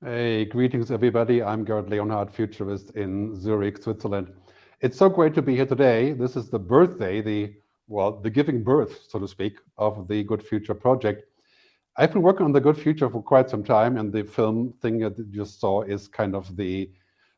Hey, greetings everybody. I'm Gerd Leonhard, Futurist in Zurich, Switzerland. It's so great to be here today. This is the birthday, the giving birth, so to speak, of the Good Future project. I've been working on the Good Future for quite some time, and the film thing that you just saw is kind of the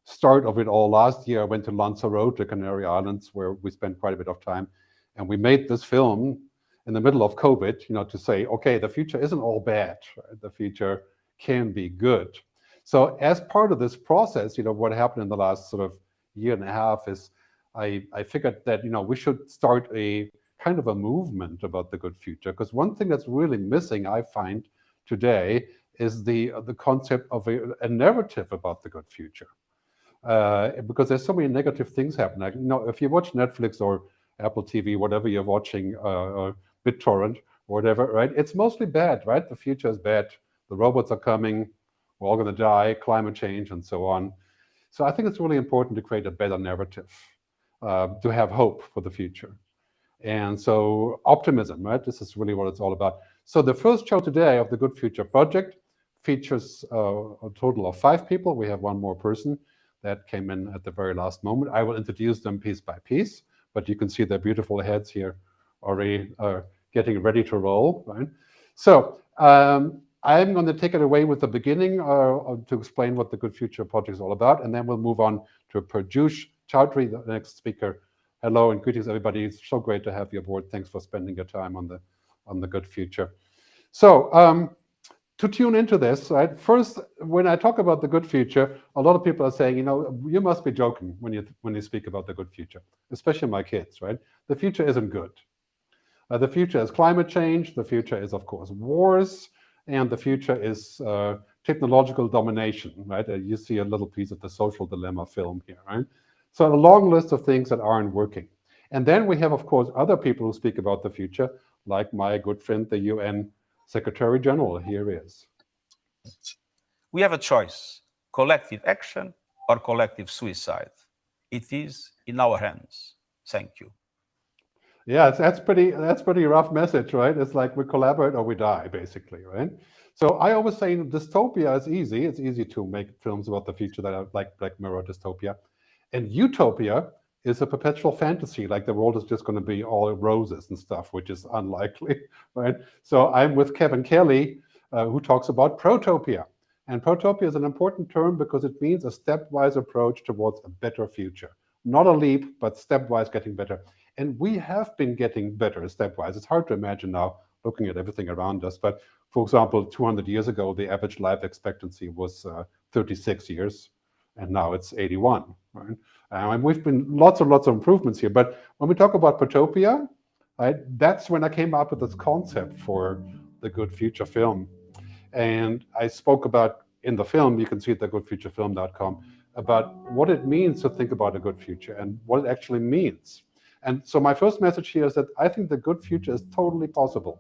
start of it all. Last year, I went to Lanzarote, the Canary Islands, where we spent quite a bit of time, and we made this film in the middle of COVID, to say, okay, the future isn't all bad, right? The future can be good. So as part of this process, what happened in the last sort of year and a half is I figured that, we should start a kind of a movement about the good future. Because one thing that's really missing, I find today, is the concept of a narrative about the good future. Because there's so many negative things happening. If you watch Netflix or Apple TV, whatever you're watching, or BitTorrent, or whatever, right? It's mostly bad, right? The future is bad. The robots are coming. We're all going to die, climate change, and so on. So I think it's really important to create a better narrative, to have hope for the future. And so optimism, right? This is really what it's all about. So the first show today of the Good Future Project features a total of 5 people. We have one more person that came in at the very last moment. I will introduce them piece by piece, but you can see their beautiful heads here already getting ready to roll, right? So I'm going to take it away with the beginning to explain what the Good Future Project is all about, and then we'll move on to Puruesh Chaudhary, the next speaker. Hello and greetings, everybody. It's so great to have you aboard. Thanks for spending your time on the Good Future. So to tune into this, right? First, when I talk about the Good Future, a lot of people are saying, you must be joking when you speak about the good future, especially my kids, right? The future isn't good. The future is climate change. The future is, of course, wars. And the future is technological domination, right? You see a little piece of the social dilemma film here, right? So a long list of things that aren't working. And then we have, of course, other people who speak about the future, like my good friend, the UN Secretary General. Here he is. We have a choice, collective action or collective suicide. It is in our hands. Thank you. Yeah, that's pretty rough message, right? It's like we collaborate or we die, basically, right? So I always say dystopia is easy. It's easy to make films about the future that are like Black Mirror dystopia. And utopia is a perpetual fantasy, like the world is just going to be all roses and stuff, which is unlikely, right? So I'm with Kevin Kelly, who talks about protopia. And protopia is an important term because it means a stepwise approach towards a better future. Not a leap, but stepwise getting better. And we have been getting better stepwise. It's hard to imagine now looking at everything around us. But for example, 200 years ago, the average life expectancy was 36 years, and now it's 81. Right? And we've been lots and lots of improvements here. But when we talk about protopia, right, that's when I came up with this concept for the Good Future film. And I spoke about in the film, you can see it at thegoodfuturefilm.com, about what it means to think about a good future and what it actually means. And so my first message here is that I think the good future is totally possible.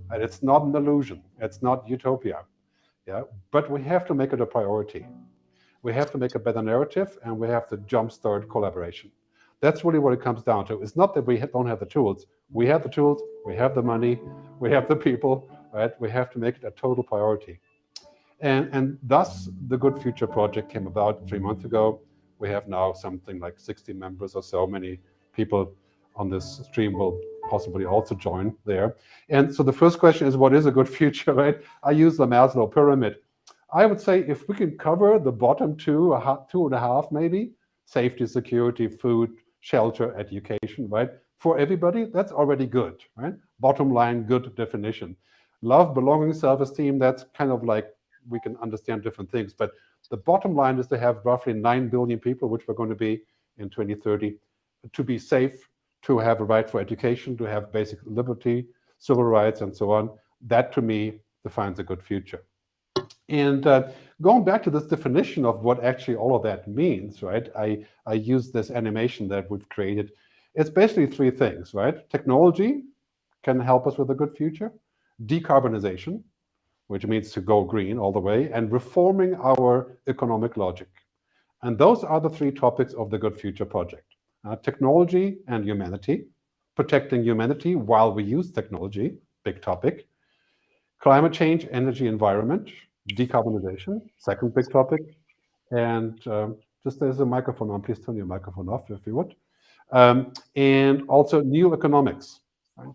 And it's not an illusion. It's not utopia. Yeah, but we have to make it a priority. We have to make a better narrative, and we have to jumpstart collaboration. That's really what it comes down to. It's not that we don't have the tools. We have the tools, we have the money, we have the people, right? We have to make it a total priority. And thus, the Good Future Project came about 3 months ago. We have now something like 60 members or so. Many people on this stream will possibly also join there. And so the first question is, what is a good future, right? I use the Maslow pyramid. I would say if we can cover the bottom two and a half maybe, safety, security, food, shelter, education, right? For everybody, that's already good, right? Bottom line, good definition. Love, belonging, self-esteem, that's kind of like, we can understand different things, but the bottom line is to have roughly 9 billion people, which we're going to be in 2030, to be safe, to have a right for education, to have basic liberty, civil rights, and so on. That, to me, defines a good future. And going back to this definition of what actually all of that means, right? I use this animation that we've created. It's basically 3 things, right? Technology can help us with a good future. Decarbonization, which means to go green all the way, and reforming our economic logic. And those are the 3 topics of the Good Future Project. Technology and humanity, protecting humanity while we use technology, big topic. Climate change, energy, environment, decarbonization, second big topic, and just there's a microphone on. Please turn your microphone off if you would. And also new economics, right?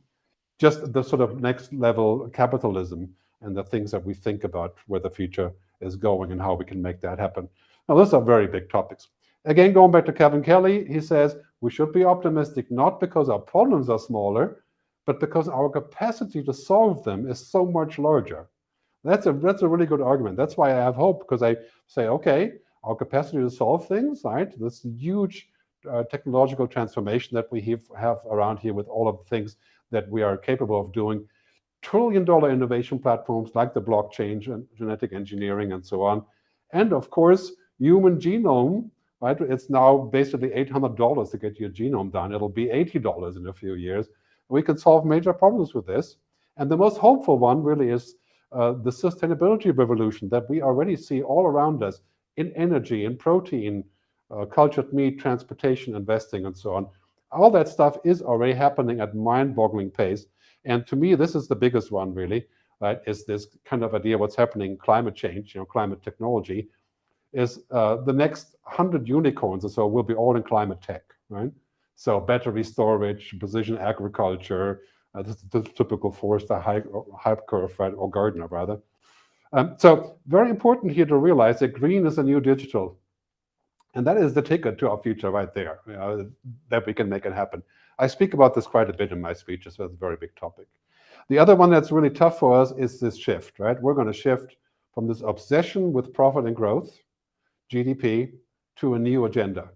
Just the sort of next level capitalism and the things that we think about where the future is going and how we can make that happen. Now, those are very big topics. Again, going back to Kevin Kelly, he says we should be optimistic not because our problems are smaller, but because our capacity to solve them is so much larger. That's a really good argument. That's why I have hope, because I say, okay, our capacity to solve things, right? This huge technological transformation that we have around here with all of the things that we are capable of doing, trillion-dollar innovation platforms like the blockchain and genetic engineering and so on. And of course, human genome, right? It's now basically $800 to get your genome done. It'll be $80 in a few years. We can solve major problems with this. And the most hopeful one really is the sustainability revolution that we already see all around us in energy, in protein, cultured meat, transportation, investing, and so on. All that stuff is already happening at mind-boggling pace. And to me, this is the biggest one, really, right? Is this kind of idea what's happening in climate change, climate technology, is the next 100 unicorns or so will be all in climate tech, right? So battery storage, precision agriculture, the typical Forrester hype curve, right, or Gardner, rather. So very important here to realize that green is a new digital. And that is the ticket to our future right there, that we can make it happen. I speak about this quite a bit in my speeches, so it's a very big topic. The other one that's really tough for us is this shift, right? We're going to shift from this obsession with profit and growth, GDP, to a new agenda.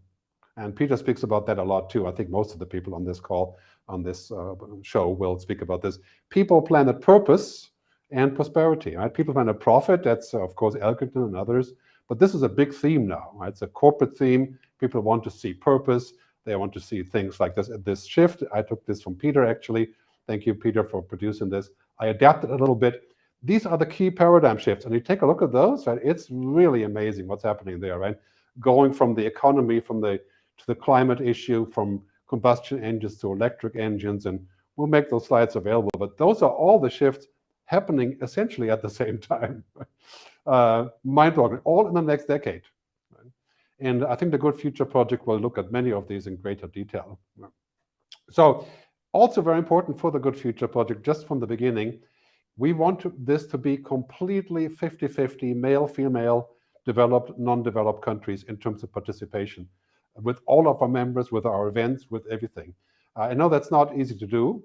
And Peter speaks about that a lot too. I think most of the people on this call, on this show, will speak about this. People, planet, purpose, and prosperity, right? People, planet, profit, that's of course Elkington and others. But this is a big theme now, right? It's a corporate theme. People want to see purpose. They want to see things like this shift. I took this from Peter, actually. Thank you, Peter, for producing this. I adapted a little bit. These are the key paradigm shifts. And you take a look at those, right? It's really amazing what's happening there, right? Going from the economy, to the climate issue, from combustion engines to electric engines. And we'll make those slides available. But those are all the shifts happening essentially at the same time. Mind-boggling, all in the next decade. Right? And I think the Good Future Project will look at many of these in greater detail. So also very important for the Good Future Project, just from the beginning, we want this to be completely 50-50, male, female, developed, non-developed countries in terms of participation, with all of our members, with our events, with everything. I know that's not easy to do,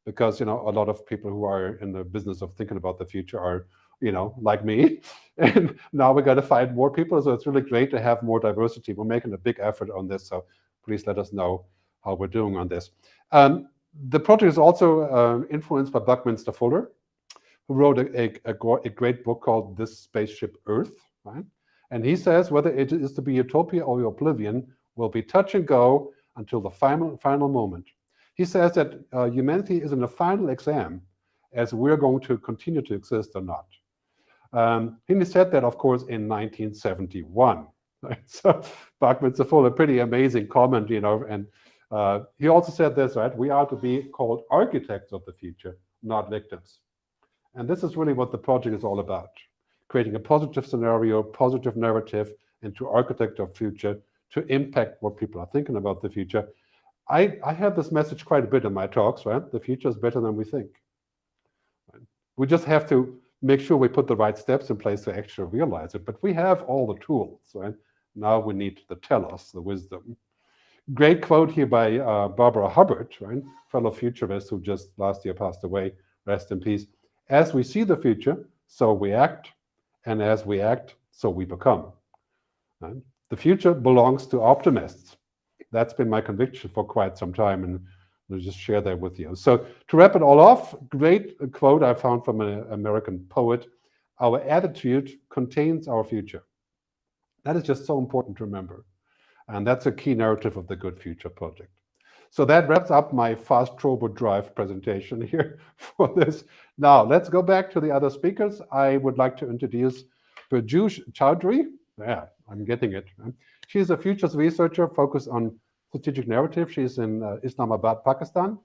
because a lot of people who are in the business of thinking about the future are like me, and now we got to find more people. So it's really great to have more diversity. We're making a big effort on this, so please let us know how we're doing on this. The project is also influenced by Buckminster Fuller, who wrote a great book called This Spaceship Earth, right? And he says whether it is to be utopia or oblivion will be touch and go until the final moment. He says that humanity is in a final exam as we're going to continue to exist or not. He said that, of course, in 1971. Right? So Buckminster Fuller, a pretty amazing comment, and he also said this, right? We are to be called architects of the future, not victims. And this is really what the project is all about, creating a positive scenario, positive narrative, and to architect our future, to impact what people are thinking about the future. I have this message quite a bit in my talks, right? The future is better than we think. Right? We just have to make sure we put the right steps in place to actually realize it. But we have all the tools, right? Now we need the telos, the wisdom. Great quote here by Barbara Hubbard, right? Fellow futurist who just last year passed away, rest in peace. As we see the future, so we act, and as we act, so we become. Right? The future belongs to optimists. That's been my conviction for quite some time, and I'll just share that with you. So to wrap it all off, great quote I found from an American poet: our attitude contains our future. That is just so important to remember. And that's a key narrative of the Good Future Project. So that wraps up my fast turbo drive presentation here for this. Now, let's go back to the other speakers. I would like to introduce Puruesh Chaudhary. Yeah, I'm getting it. She's a futures researcher focused on strategic narrative. She's in Islamabad, Pakistan.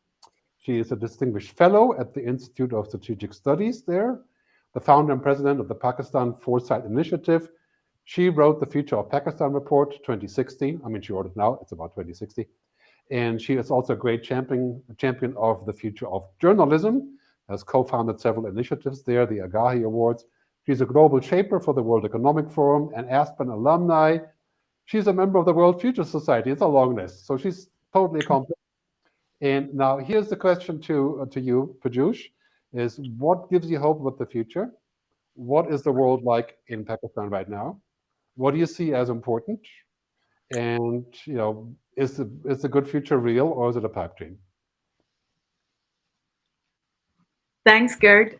She is a distinguished fellow at the Institute of Strategic Studies there. the founder and president of the Pakistan Foresight Initiative. She wrote the Future of Pakistan report 2016. I mean, she wrote it now, it's about 2060. And she is also a great champion of the future of journalism, has co-founded several initiatives there, the Agahi Awards. She's a global shaper for the World Economic Forum, an Aspen alumni. She's a member of the World Future Society. It's a long list, so she's totally accomplished. And now here's the question to you, Puruesh, is what gives you hope about the future? What is the world like in Pakistan right now? What do you see as important? And is the good future real, or is it a pipe dream? Thanks, Gerd.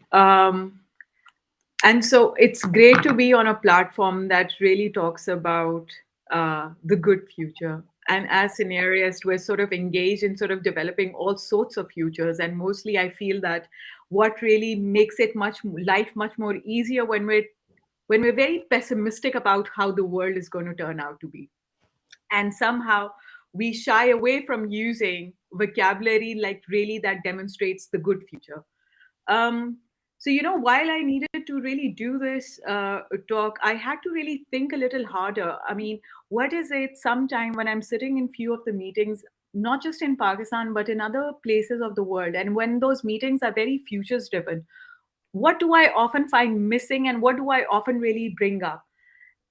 And so it's great to be on a platform that really talks about the good future. And as scenarists, we're sort of engaged in sort of developing all sorts of futures. And mostly I feel that what really makes it life much more easier when we're very pessimistic about how the world is going to turn out to be. And somehow we shy away from using vocabulary like really that demonstrates the good future. So, while I needed to really do this talk, I had to really think a little harder. I mean, what is it sometime when I'm sitting in few of the meetings, not just in Pakistan, but in other places of the world, and when those meetings are very futures driven, what do I often find missing and what do I often really bring up?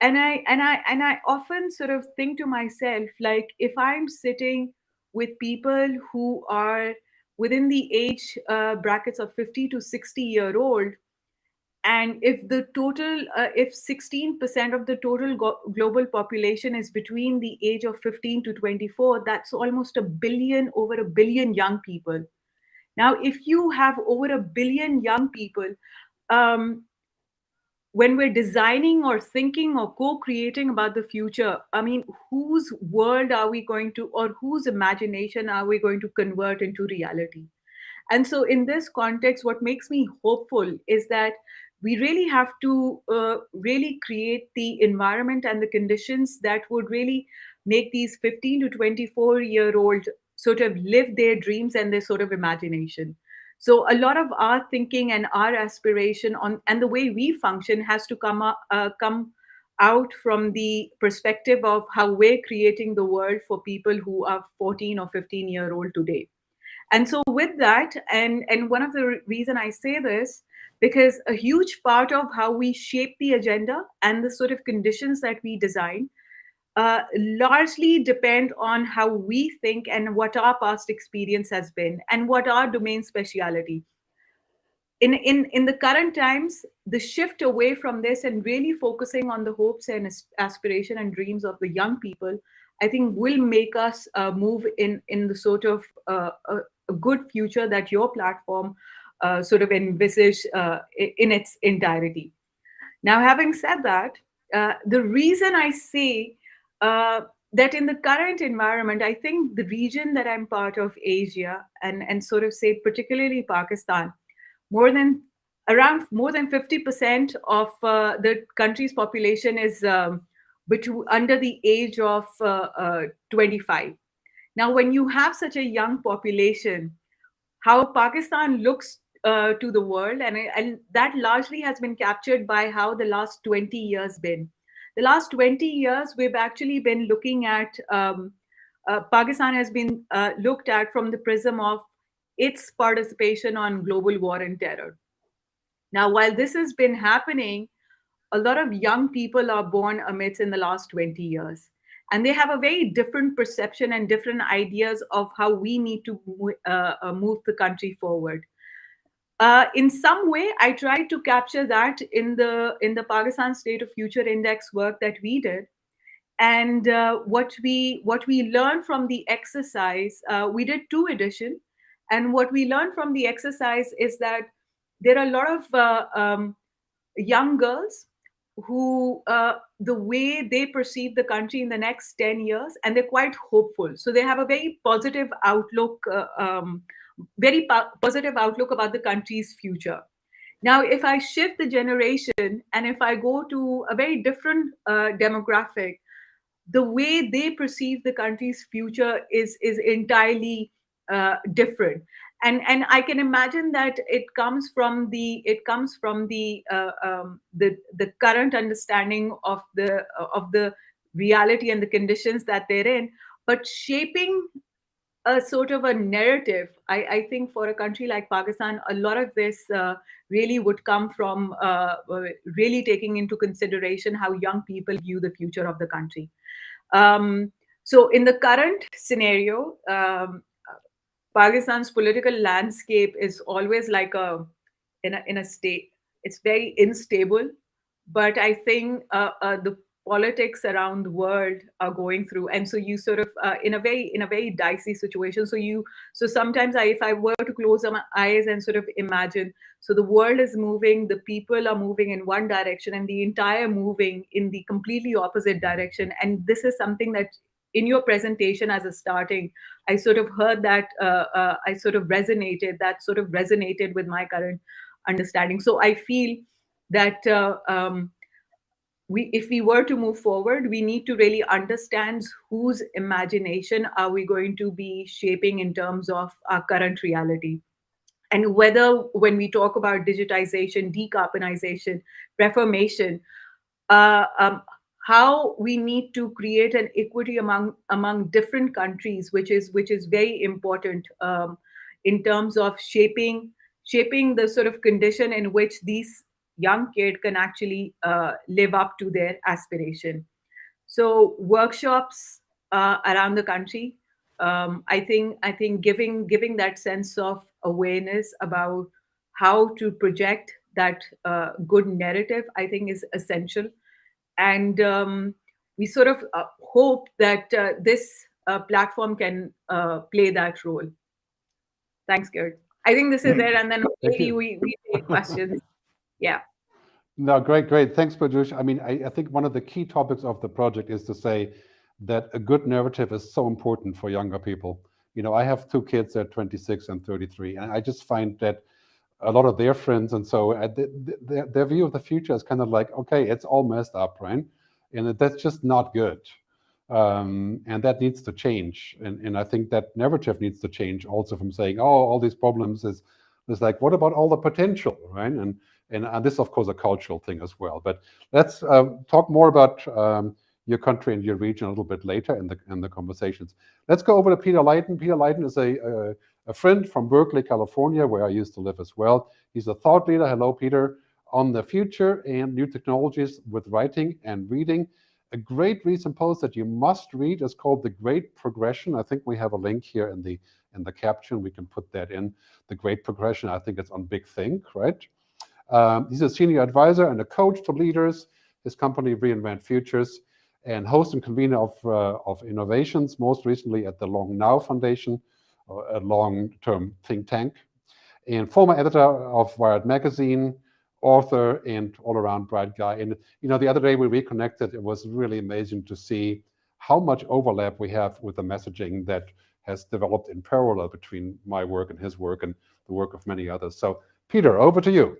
And I often sort of think to myself, like, if I'm sitting with people who are within the age brackets of 50 to 60-year-old, and if the total if 16% of the total global population is between the age of 15 to 24, that's almost over a billion young people. Now if you have over a billion young people, when we're designing or thinking or co-creating about the future, I mean, whose world are we going to, or whose imagination are we going to convert into reality? And so in this context, what makes me hopeful is that we really have to really create the environment and the conditions that would really make these 15 to 24-year-old sort of live their dreams and their sort of imagination. So a lot of our thinking and our aspiration on and the way we function has to come out from the perspective of how we're creating the world for people who are 14 or 15-year-old today. And so with that, and one of the reason I say this, because a huge part of how we shape the agenda and the sort of conditions that we design largely depend on how we think and what our past experience has been and what our domain speciality. In the current times, the shift away from this and really focusing on the hopes and aspiration and dreams of the young people, I think will make us move in the sort of a good future that your platform sort of envisage in its entirety. Now, having said that, the reason I say that in the current environment, I think the region that I'm part of, Asia, and sort of say particularly Pakistan, more than 50% of the country's population is under the age of 25. Now, when you have such a young population, how Pakistan looks to the world, and that largely has been captured by how the last 20 years been. The last 20 years, we've actually been looking at, Pakistan has been looked at from the prism of its participation on global war and terror. Now, while this has been happening, a lot of young people are born amidst in the last 20 years. And they have a very different perception and different ideas of how we need to move the country forward. In some way, I tried to capture that in the Pakistan State of Future Index work that we did. And what we learned from the exercise, we did 2 editions. And what we learned from the exercise is that there are a lot of young girls who the way they perceive the country in the next 10 years, and they're quite hopeful. So they have a very positive outlook, positive outlook about the country's future. Now, if I shift the generation and if I go to a very different demographic, the way they perceive the country's future is entirely different. and I can imagine that it comes from the the current understanding of the reality and the conditions that they're in, but shaping a sort of a narrative. I think for a country like Pakistan, a lot of this really would come from really taking into consideration how young people view the future of the country. So in the current scenario, Pakistan's political landscape is always like in a state. It's very unstable, but I think the politics around the world are going through, and so you sort of in a very dicey situation. So sometimes if I were to close my eyes and sort of imagine, so the world is moving, the people are moving in one direction, and the entire moving in the completely opposite direction. And this is something that in your presentation as a starting, I sort of heard that that sort of resonated with my current understanding. So I feel that if we were to move forward, we need to really understand whose imagination are we going to be shaping in terms of our current reality. And whether when we talk about digitization, decarbonization, reformation, how we need to create an equity among different countries, which is very important in terms of shaping the sort of condition in which these young kids can actually live up to their aspiration. So workshops around the country, I think giving that sense of awareness about how to project that good narrative, I think is essential. And we sort of hope that this platform can play that role. Thanks, Gerd. I think this is it, and then maybe we take questions. Yeah. No, great. Thanks, Puruesh. I mean, I think one of the key topics of the project is to say that a good narrative is so important for younger people. You know, I have two kids, they're 26 and 33, and I just find that a lot of their friends and so their view of the future is kind of like, okay, it's all messed up, right? And that's just not good. And that needs to change. And I think that narrative needs to change also from saying, oh, all these problems is like, what about all the potential, right? And this is, of course, a cultural thing as well. But let's talk more about your country and your region a little bit later in the conversations. Let's go over to Peter Leyden. Peter Leyden is a friend from Berkeley, California, where I used to live as well. He's a thought leader. Hello, Peter. On the future and new technologies with writing and reading. A great recent post that you must read is called The Great Progression. I think we have a link here in the caption. We can put that in. The Great Progression. I think it's on Big Think, right? He's a senior advisor and a coach to leaders. His company Reinvent Futures, and host and convener of innovations, most recently at the Long Now Foundation, a long-term think tank, and former editor of Wired magazine, author, and all-around bright guy. And the other day we reconnected. It was really amazing to see how much overlap we have with the messaging that has developed in parallel between my work and his work and the work of many others. So, Peter, over to you.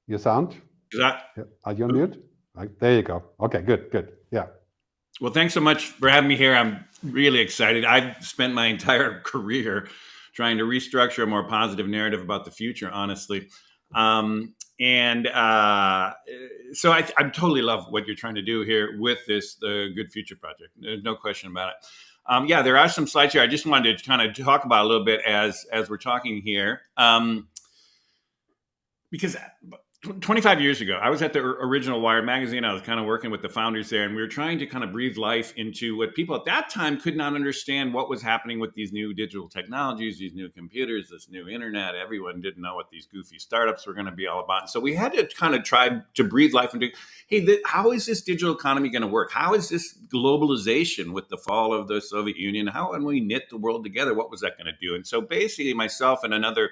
Your sound? Are you on mute? There you go. Okay, good. Yeah. Well, thanks so much for having me here. I'm really excited. I've spent my entire career trying to restructure a more positive narrative about the future, honestly. So I totally love what you're trying to do here with the Good Future Project. There's no question about it. Yeah, there are some slides here. I just wanted to kind of talk about a little bit as we're talking here. Because 25 years ago, I was at the original Wired magazine. I was kind of working with the founders there, and we were trying to kind of breathe life into what people at that time could not understand what was happening with these new digital technologies, these new computers, this new internet. Everyone didn't know what these goofy startups were going to be all about. So we had to kind of try to breathe life into, hey, how is this digital economy going to work? How is this globalization with the fall of the Soviet Union? How when we knit the world together, what was that going to do? And so basically myself and another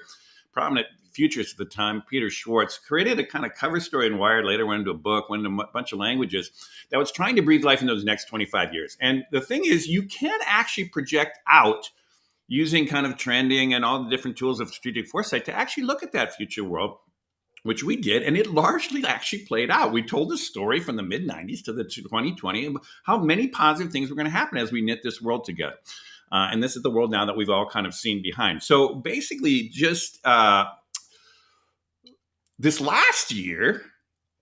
prominent futurist at the time, Peter Schwartz, created a kind of cover story in Wired, later went into a book, went into a bunch of languages, that was trying to breathe life in those next 25 years. And the thing is, you can actually project out using kind of trending and all the different tools of strategic foresight to actually look at that future world, which we did. And it largely actually played out. We told the story from the mid-90s to the 2020, how many positive things were going to happen as we knit this world together. And this is the world now that we've all kind of seen behind. So basically just this last year,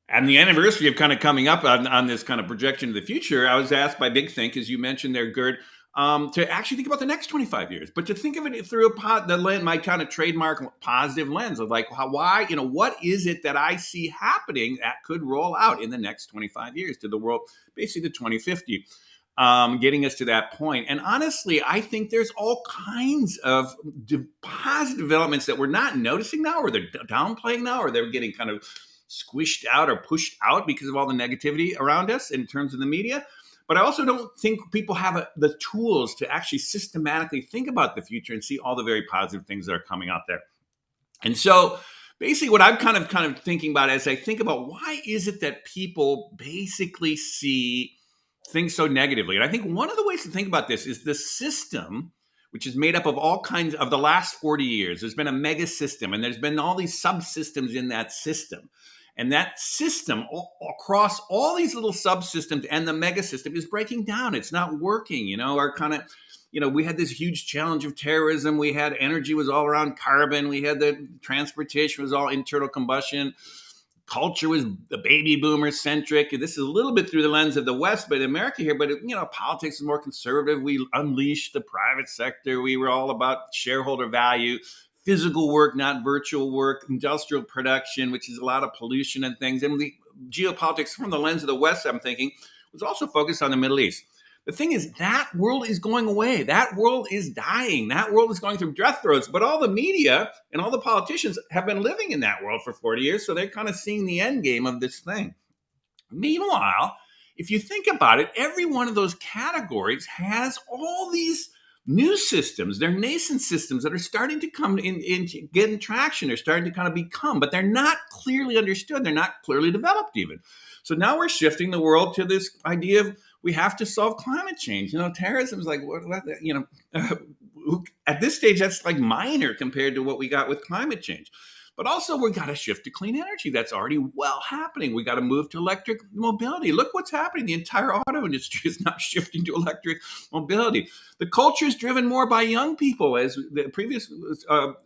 and the anniversary of kind of coming up on this kind of projection of the future, I was asked by Big Think, as you mentioned there, Gerd, to actually think about the next 25 years, but to think of it through my kind of trademark positive lens of like, why, what is it that I see happening that could roll out in the next 25 years to the world, basically to 2050, getting us to that point. And honestly, I think there's all kinds of positive developments that we're not noticing now, or they're downplaying now, or they're getting kind of squished out or pushed out because of all the negativity around us in terms of the media. But I also don't think people have the tools to actually systematically think about the future and see all the very positive things that are coming out there. And so basically what I'm kind of thinking about as I think about why is it that people basically see things so negatively. And I think one of the ways to think about this is the system, which is made up of all kinds of the last 40 years. There's been a mega system, and there's been all these subsystems in that system. And that system across all these little subsystems and the mega system is breaking down. It's not working, we had this huge challenge of terrorism. We had energy was all around carbon. We had the transportation was all internal combustion. Culture was the baby boomer centric. This is a little bit through the lens of the West, but America here, but politics is more conservative. We unleashed the private sector. We were all about shareholder value. Physical work, not virtual work, industrial production, which is a lot of pollution and things. And the geopolitics from the lens of the West, I'm thinking, was also focused on the Middle East. The thing is, that world is going away. That world is dying. That world is going through death throes. But all the media and all the politicians have been living in that world for 40 years, so they're kind of seeing the end game of this thing. Meanwhile, if you think about it, every one of those categories has all these new systems. They're nascent systems that are starting to come into getting traction. They're starting to kind of become, but they're not clearly understood. They're not clearly developed even. So now we're shifting the world to this idea of we have to solve climate change. Terrorism is like, at this stage, that's like minor compared to what we got with climate change. But also, we got to shift to clean energy. That's already well happening. We got to move to electric mobility. Look what's happening. The entire auto industry is now shifting to electric mobility. The culture is driven more by young people, as the previous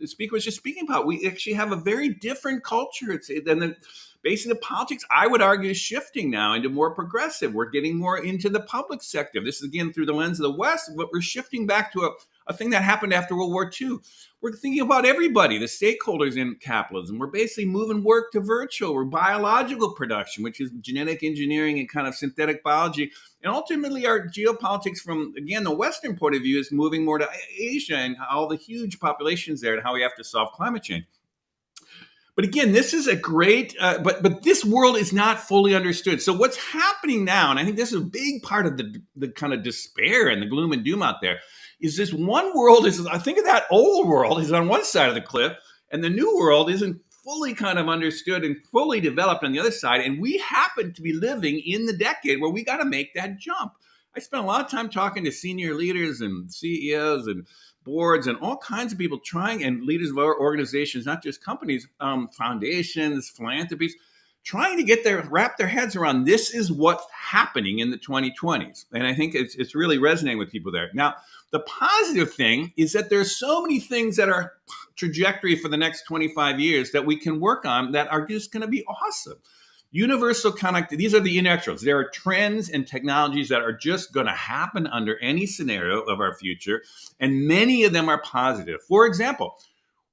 speaker was just speaking about. We actually have a very different culture than basically the politics, I would argue, is shifting now into more progressive. We're getting more into the public sector. This is, again, through the lens of the West, but we're shifting back to a thing that happened after World War II. We're thinking about everybody, the stakeholders in capitalism. We're basically moving work to virtual. We're biological production, which is genetic engineering and kind of synthetic biology. And ultimately, our geopolitics from, again, the Western point of view is moving more to Asia and all the huge populations there and how we have to solve climate change. But again, this is a great, but this world is not fully understood. So what's happening now, and I think this is a big part of the kind of despair and the gloom and doom out there, is this one world is, I think of that old world is on one side of the cliff, and the new world isn't fully kind of understood and fully developed on the other side. And we happen to be living in the decade where we got to make that jump. I spent a lot of time talking to senior leaders and CEOs and boards and all kinds of people trying, and leaders of our organizations, not just companies, foundations, philanthropies, trying to wrap their heads around this is what's happening in the 2020s. And I think it's really resonating with people there. Now, the positive thing is that there's so many things that are trajectory for the next 25 years that we can work on that are just going to be awesome. Universal connectivity, these are the inexorables. There are trends and technologies that are just going to happen under any scenario of our future, and many of them are positive. For example,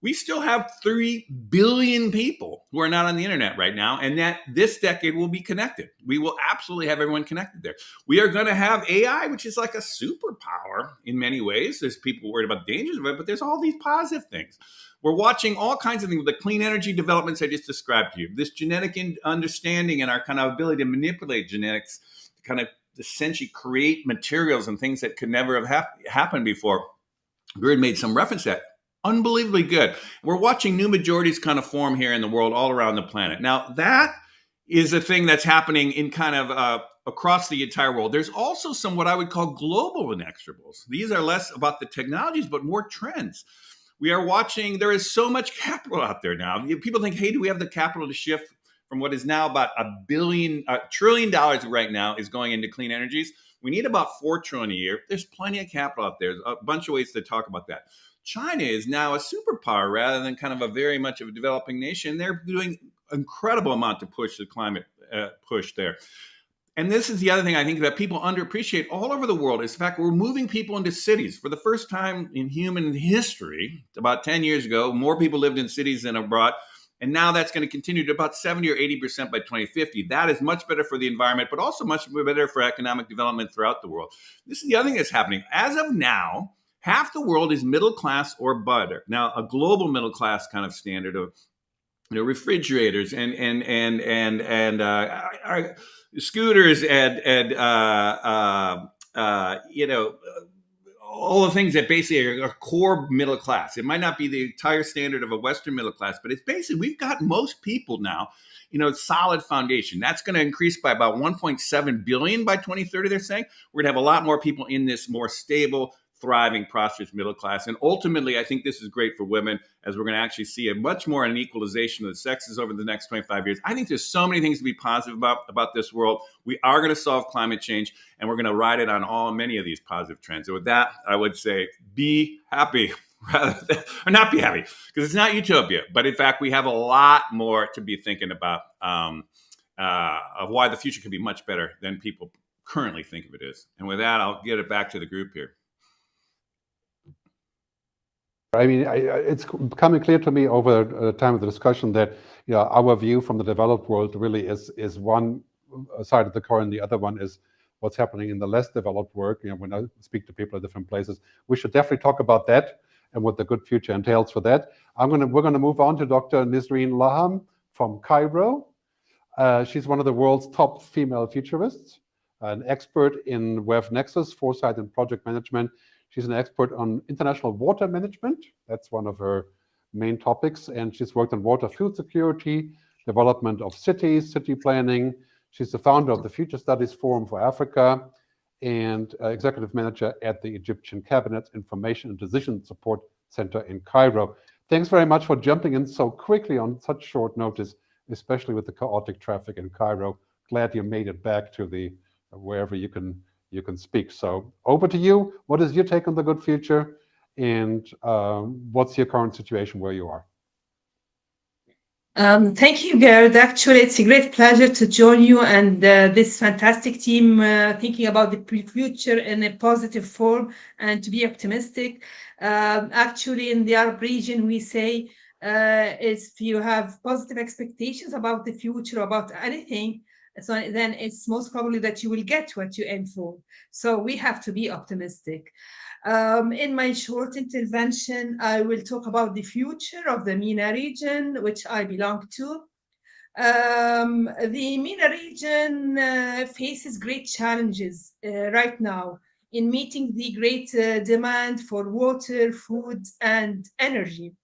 we still have 3 billion people who are not on the internet right now, and that this decade will be connected. We will absolutely have everyone connected there. We are going to have AI, which is like a superpower in many ways. There's people worried about the dangers of it, but there's all these positive things. We're watching all kinds of things with the clean energy developments I just described to you. This genetic understanding and our kind of ability to manipulate genetics to kind of essentially create materials and things that could never have happened before. Gerd made some reference to that. Unbelievably good. We're watching new majorities kind of form here in the world all around the planet. Now, that is a thing that's happening in kind of across the entire world. There's also some what I would call global inexorables. These are less about the technologies, but more trends. We are watching, there is so much capital out there now. People think, hey, do we have the capital to shift from what is now about $1 trillion right now is going into clean energies? We need about 4 trillion a year. There's plenty of capital out there. There's a bunch of ways to talk about that. China is now a superpower rather than kind of a very much of a developing nation. They're doing incredible amount to push the climate push there. And this is the other thing I think that people underappreciate all over the world is the fact we're moving people into cities. For the first time in human history, about 10 years ago, more people lived in cities than abroad. And now that's going to continue to about 70 or 80% by 2050. That is much better for the environment, but also much better for economic development throughout the world. This is the other thing that's happening. As of now, half the world is middle class or better. Now, a global middle class kind of standard of refrigerators and scooters and all the things that basically are core middle class. It might not be the entire standard of a Western middle class, but it's basically we've got most people now, solid foundation. That's going to increase by about 1.7 billion by 2030. They're saying we're going to have a lot more people in this more stable, thriving, prosperous middle class. And ultimately, I think this is great for women as we're going to actually see a much more an equalization of the sexes over the next 25 years. I think there's so many things to be positive about this world. We are going to solve climate change, and we're going to ride it on many of these positive trends. And with that, I would say be happy rather than, or not be happy, because it's not utopia. But in fact, we have a lot more to be thinking about of why the future can be much better than people currently think of it is. And with that, I'll get it back to the group here. I mean, it's becoming clear to me over the time of the discussion that our view from the developed world really is one side of the coin. The other one is what's happening in the less developed world. When I speak to people at different places, we should definitely talk about that and what the good future entails for that. We're gonna move on to Dr. Nasreen Lahham from Cairo. She's one of the world's top female futurists, an expert in Web Nexus, foresight and project management. She's an expert on international water management. That's one of her main topics. And she's worked on water food security, development of cities, city planning. She's the founder of the Future Studies Forum for Africa and executive manager at the Egyptian Cabinet's Information and Decision Support Center in Cairo. Thanks very much for jumping in so quickly on such short notice, especially with the chaotic traffic in Cairo. Glad you made it back to the wherever you can speak. So over to you. What is your take on the good future, and what's your current situation where you are? Thank you, Gerd. Actually, it's a great pleasure to join you and this fantastic team thinking about the future in a positive form and to be optimistic. Actually, in the Arab region, we say if you have positive expectations about the future, about anything, so then it's most probably that you will get what you aim for. So we have to be optimistic. In my short intervention, I will talk about the future of the MENA region, which I belong to. The MENA region faces great challenges right now in meeting the great demand for water, food, and energy.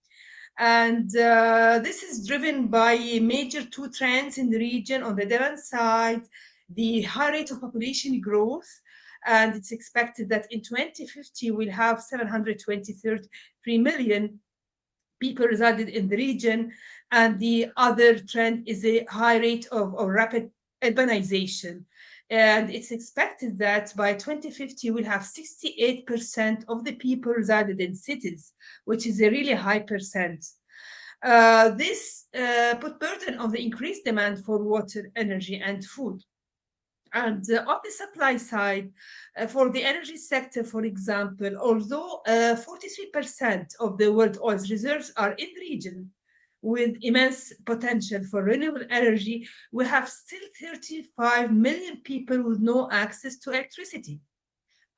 And this is driven by major two trends in the region. On the demand side, the high rate of population growth, and it's expected that in 2050 we'll have 723 million people resided in the region. And the other trend is a high rate of rapid urbanization. And it's expected that by 2050, we'll have 68% of the people resided in cities, which is a really high percent. This put burden on the increased demand for water, energy, and food. And on the supply side, for the energy sector, for example, although 43% of the world oil reserves are in the region, with immense potential for renewable energy, we have still 35 million people with no access to electricity.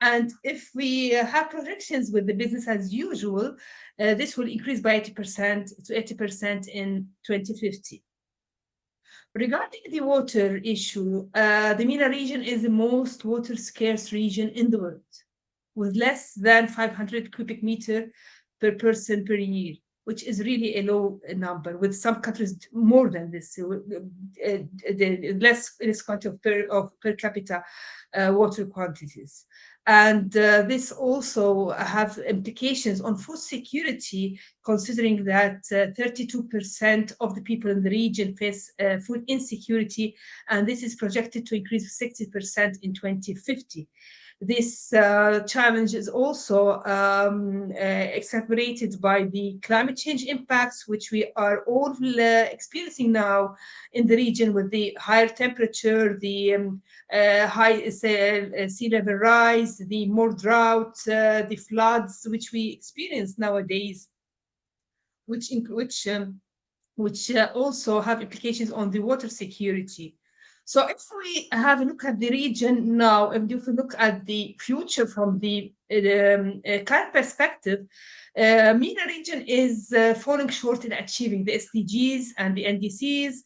And if we have projections with the business as usual, this will increase by 80% to 80% in 2050. Regarding the water issue, the MENA region is the most water scarce region in the world, with less than 500 cubic meter per person per year, which is really a low number, with some countries more than this, the less quantity of per capita water quantities. And this also have implications on food security, considering that 32% of the people in the region face food insecurity, and this is projected to increase to 60% in 2050. This challenge is also exacerbated by the climate change impacts, which we are all experiencing now in the region, with the higher temperature, the high sea level rise, the more drought, the floods which we experience nowadays, which also have implications on the water security. So if we have a look at the region now, and if we look at the future from the current perspective, MENA region is falling short in achieving the SDGs and the NDCs.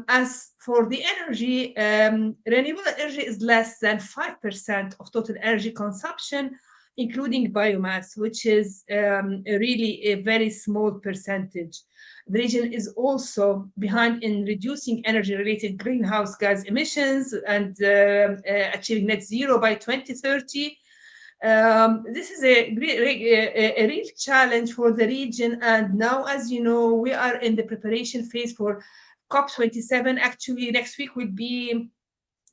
As for the energy, renewable energy is less than 5% of total energy consumption, including biomass, which is really a very small percentage. The region is also behind in reducing energy-related greenhouse gas emissions and achieving net zero by 2030. This is a real challenge for the region. And now, as you know, we are in the preparation phase for COP27. Actually, next week we'll be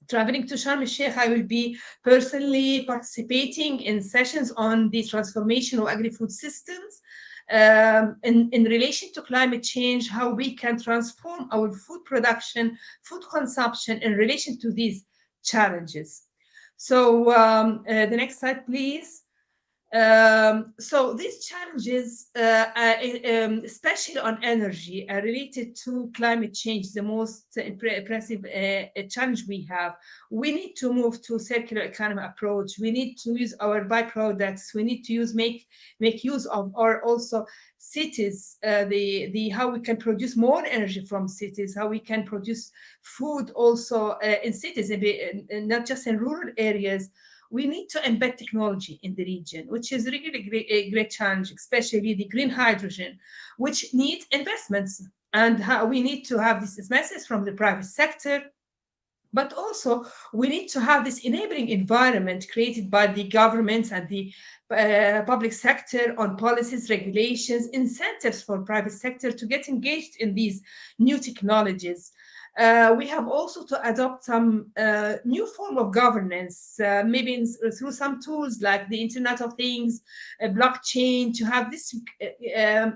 traveling to Sharm el-Sheikh. I will be personally participating in sessions on the transformation of agri-food systems in relation to climate change, how we can transform our food production, food consumption in relation to these challenges. So the next slide, please. So these challenges, especially on energy, are related to climate change, the most impressive challenge we have. We need to move to circular economy approach. We need to use our byproducts. We need to make use of our also cities, how we can produce more energy from cities, how we can produce food also in cities, and not just in rural areas. We need to embed technology in the region, which is really a great challenge, especially the green hydrogen, which needs investments. And how we need to have this message from the private sector, but also we need to have this enabling environment created by the governments and the public sector on policies, regulations, incentives for private sector to get engaged in these new technologies. We have also to adopt some new form of governance, maybe through some tools like the Internet of Things, blockchain, to have this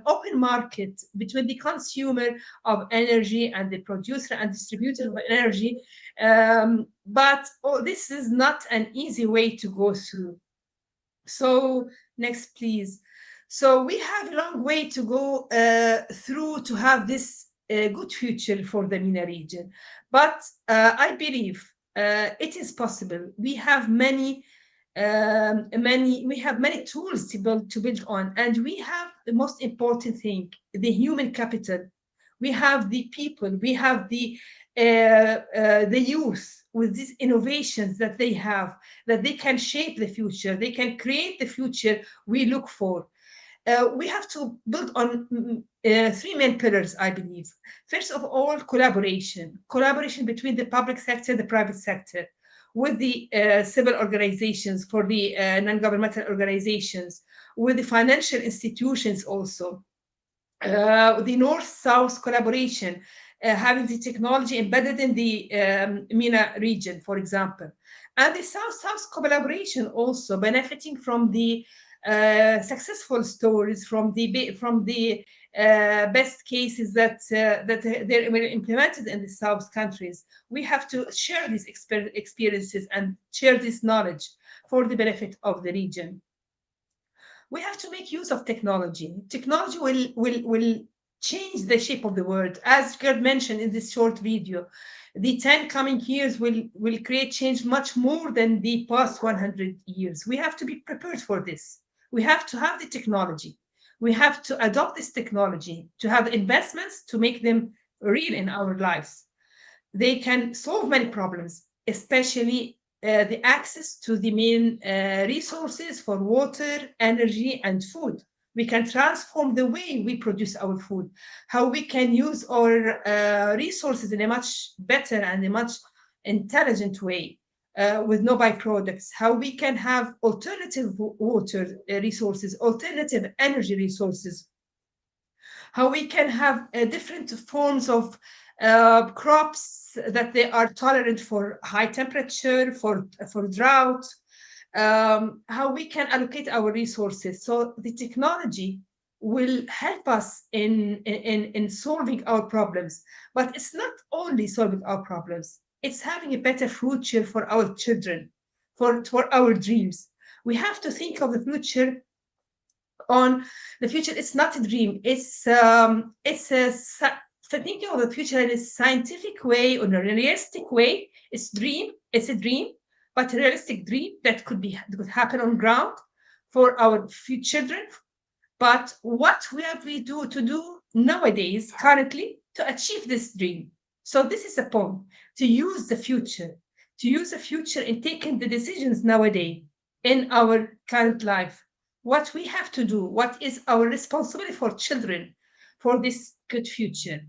open market between the consumer of energy and the producer and distributor of energy. But this is not an easy way to go through. So next, please. So we have a long way to go through to have this a good future for the MENA region, but I believe it is possible. We have many tools to build on, and we have the most important thing: the human capital. We have the people. We have the youth with these innovations that they have, that they can shape the future. They can create the future we look for. We have to build on three main pillars, I believe. First of all, collaboration between the public sector, the private sector, with the civil organizations, for the non-governmental organizations, with the financial institutions also, the North-South collaboration, having the technology embedded in the MENA region, for example, and the South-South collaboration also benefiting from the successful stories, from the best cases that were implemented in the South countries. We have to share these experiences and share this knowledge for the benefit of the region. We have to make use of technology. Technology will change the shape of the world. As Gerd mentioned in this short video, the 10 coming years will create change much more than the past 100 years. We have to be prepared for this. We have to have the technology. We have to adopt this technology, to have investments to make them real in our lives. They can solve many problems, especially the access to the main resources for water, energy, and food. We can transform the way we produce our food, how we can use our resources in a much better and a much intelligent way. with no byproducts, how we can have alternative water resources, alternative energy resources, how we can have different forms of crops that they are tolerant for high temperature, for drought, how we can allocate our resources. So the technology will help us in solving our problems. But it's not only solving our problems, it's having a better future for our children, for our dreams. We have to think of the future on the future. It's not a dream. It's thinking of the future in a scientific way, or in a realistic way. It's a dream, but a realistic dream that could happen on ground for our future children. But what we do nowadays, currently, to achieve this dream? So this is the point: to use the future, in taking the decisions nowadays in our current life. What we have to do, what is our responsibility for children, for this good future.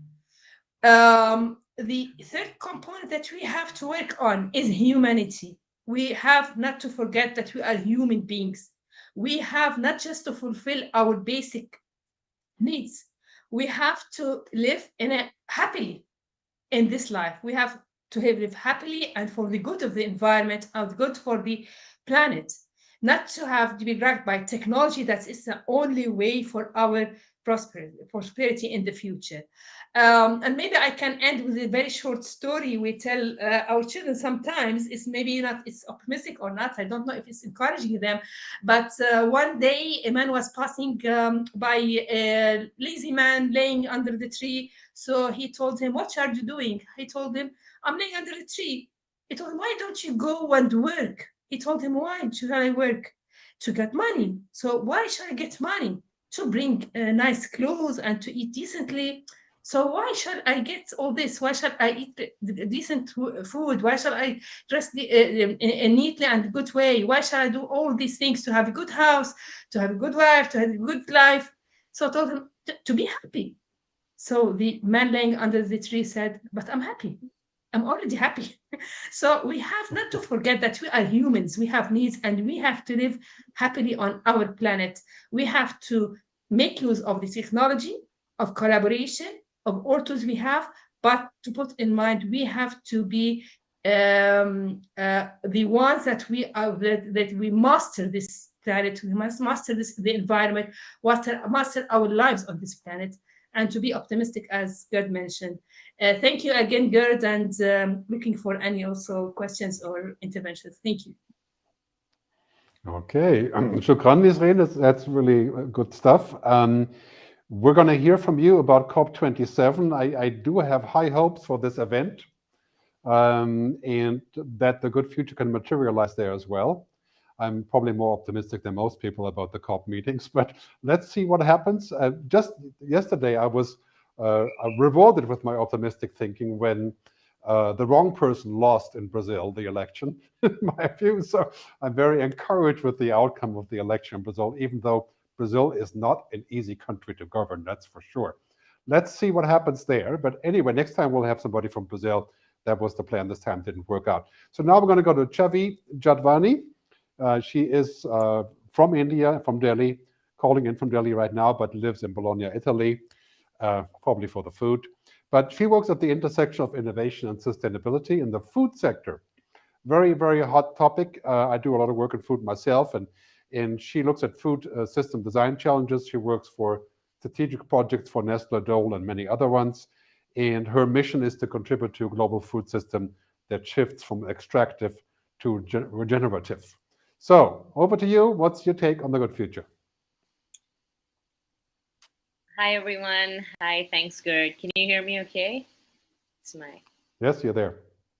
The third component that we have to work on is humanity. We have not to forget that we are human beings. We have not just to fulfill our basic needs. We have to live happily in this life. We have to live happily and for the good of the environment and good for the planet. Not to have to be dragged by technology that is the only way for our prosperity in the future. And maybe I can end with a very short story we tell our children sometimes. It's maybe not, it's optimistic or not, I don't know if it's encouraging them, but one day a man was passing by a lazy man laying under the tree. So he told him, "What are you doing?" He told him, "I'm laying under the tree." He told him, "Why don't you go and work?" He told him, "Why should I work?" "To get money." "So why should I get money?" "To bring nice clothes and to eat decently." "So why should I get all this? Why should I eat decent food? Why should I dress neatly and good way? Why should I do all these things to have a good house, to have a good wife, to have a good life?" So I told him to be happy. So the man laying under the tree said, "But I'm happy. I'm already happy." So we have not to forget that we are humans. We have needs and we have to live happily on our planet. We have to make use of the technology, of collaboration, of all tools we have, but to put in mind, we have to be the ones that we master this planet. We must master the environment, master our lives on this planet, and to be optimistic, as Gerd mentioned. Thank you again, Gerd, and looking for any also questions or interventions. Thank you. Okay, shukran, Nasreen. That's really good stuff. We're going to hear from you about COP27. I do have high hopes for this event, and that the good future can materialize there as well. I'm probably more optimistic than most people about the COP meetings, but let's see what happens. Just yesterday, I was rewarded with my optimistic thinking when the wrong person lost in Brazil the election, in my view. So I'm very encouraged with the outcome of the election in Brazil, even though Brazil is not an easy country to govern, that's for sure. Let's see what happens there. But anyway, next time we'll have somebody from Brazil. That was the plan. This time didn't work out. So now we're going to go to Chhawi Jatwani. She is from India, from Delhi, calling in from Delhi right now, but lives in Bologna, Italy, probably for the food. But she works at the intersection of innovation and sustainability in the food sector. Very, very hot topic. I do a lot of work in food myself, and she looks at food system design challenges. She works for strategic projects for Nestle, Dole, and many other ones. And her mission is to contribute to a global food system that shifts from extractive to regenerative. So over to you. What's your take on the good future? Hi, everyone. Hi, thanks, Gerd. Can you hear me okay? Yes, you're there.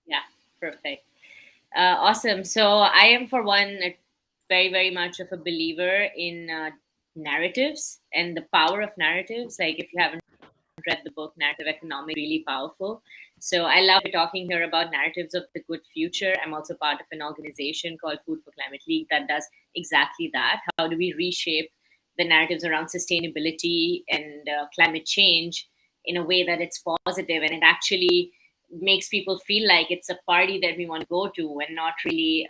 Yeah, perfect. Awesome. So I am, for one, very, very much of a believer in narratives and the power of narratives. Like, if you haven't read the book Narrative Economics, really powerful. So I love talking here about narratives of the good future. I'm also part of an organization called Food for Climate League that does exactly that. How do we reshape the narratives around sustainability and climate change in a way that it's positive and it actually makes people feel like it's a party that we want to go to and not really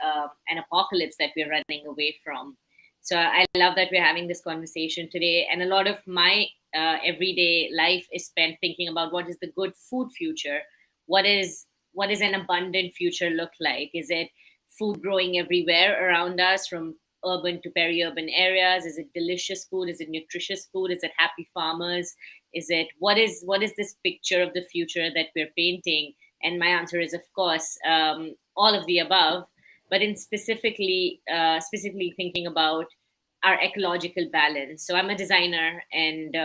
an apocalypse that we're running away from. So I love that we're having this conversation today. And a lot of my everyday life is spent thinking about what is the good food future. What is an abundant future look like? Is it food growing everywhere around us, from urban to peri-urban areas? Is it delicious food? Is it nutritious food? Is it happy farmers? Is it what is this picture of the future that we're painting? And my answer is, of course, all of the above. But in specifically thinking about our ecological balance. So I'm a designer, and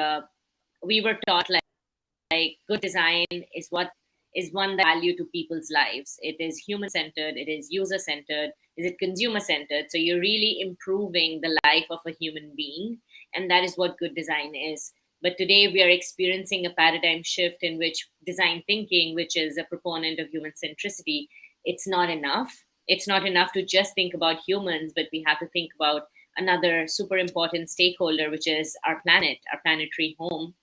we were taught like good design is one that value to people's lives. It is human centered. It is user centered. Is it consumer centered? So you're really improving the life of a human being, and that is what good design is. But today we are experiencing a paradigm shift in which design thinking, which is a proponent of human centricity, it's not enough. It's not enough to just think about humans, but we have to think about another super important stakeholder, which is our planet, our planetary home.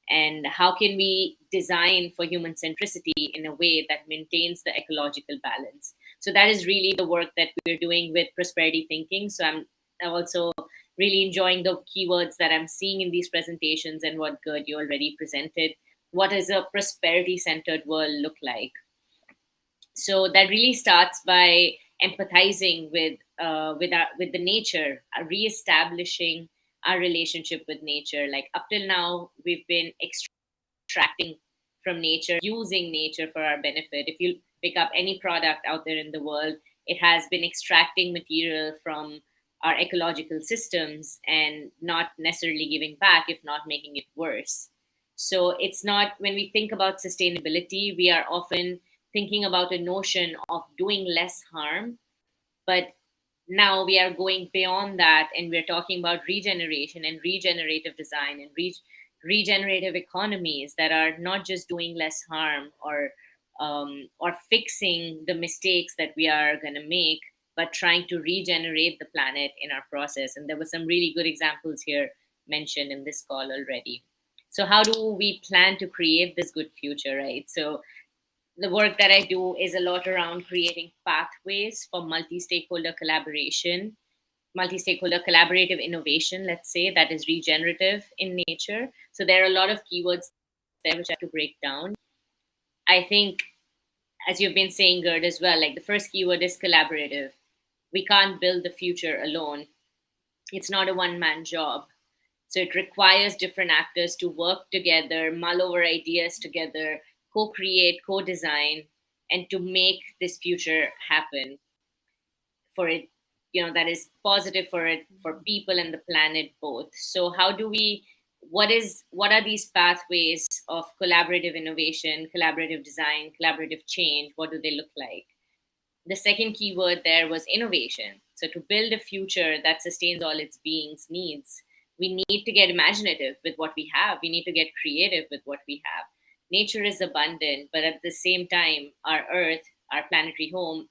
And how can we design for human centricity in a way that maintains the ecological balance? So that is really the work that we're doing with prosperity thinking. So I'm also really enjoying the keywords that I'm seeing in these presentations and what Gerd you already presented. What does a prosperity-centered world look like? So that really starts by empathizing with the nature, reestablishing our relationship with nature. Like up till now, we've been extracting from nature, using nature for our benefit. If you pick up any product out there in the world, it has been extracting material from our ecological systems and not necessarily giving back, if not making it worse. So it's not, when we think about sustainability, we are often thinking about a notion of doing less harm, but now we are going beyond that, and we're talking about regeneration and regenerative design and regenerative economies that are not just doing less harm or fixing the mistakes that we are going to make, but trying to regenerate the planet in our process. And there were some really good examples here mentioned in this call already. So how do we plan to create this good future, right? So the work that I do is a lot around creating pathways for multi-stakeholder collaboration, multi-stakeholder collaborative innovation, let's say, that is regenerative in nature. So there are a lot of keywords there which I have to break down. I think, as you've been saying, Gerd, as well, like the first keyword is collaborative. We can't build the future alone. It's not a one-man job. So it requires different actors to work together, mull over ideas together, co-create, co-design, and to make this future happen for it, that is positive for it, for people and the planet both. So how do we, what are these pathways of collaborative innovation, collaborative design, collaborative change? What do they look like? The second keyword there was innovation. So to build a future that sustains all its beings' needs, we need to get imaginative with what we have. We need to get creative with what we have. Nature is abundant, but at the same time, our Earth, our planetary home,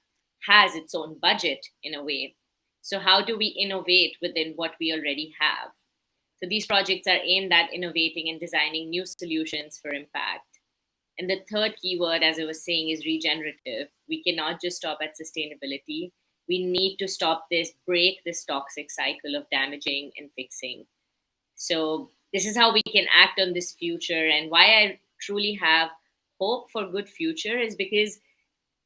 has its own budget in a way. So how do we innovate within what we already have? So these projects are aimed at innovating and designing new solutions for impact. And the third keyword, as I was saying, is regenerative. We cannot just stop at sustainability. We need to break this toxic cycle of damaging and fixing. So this is how we can act on this future. And why I truly have hope for good future is because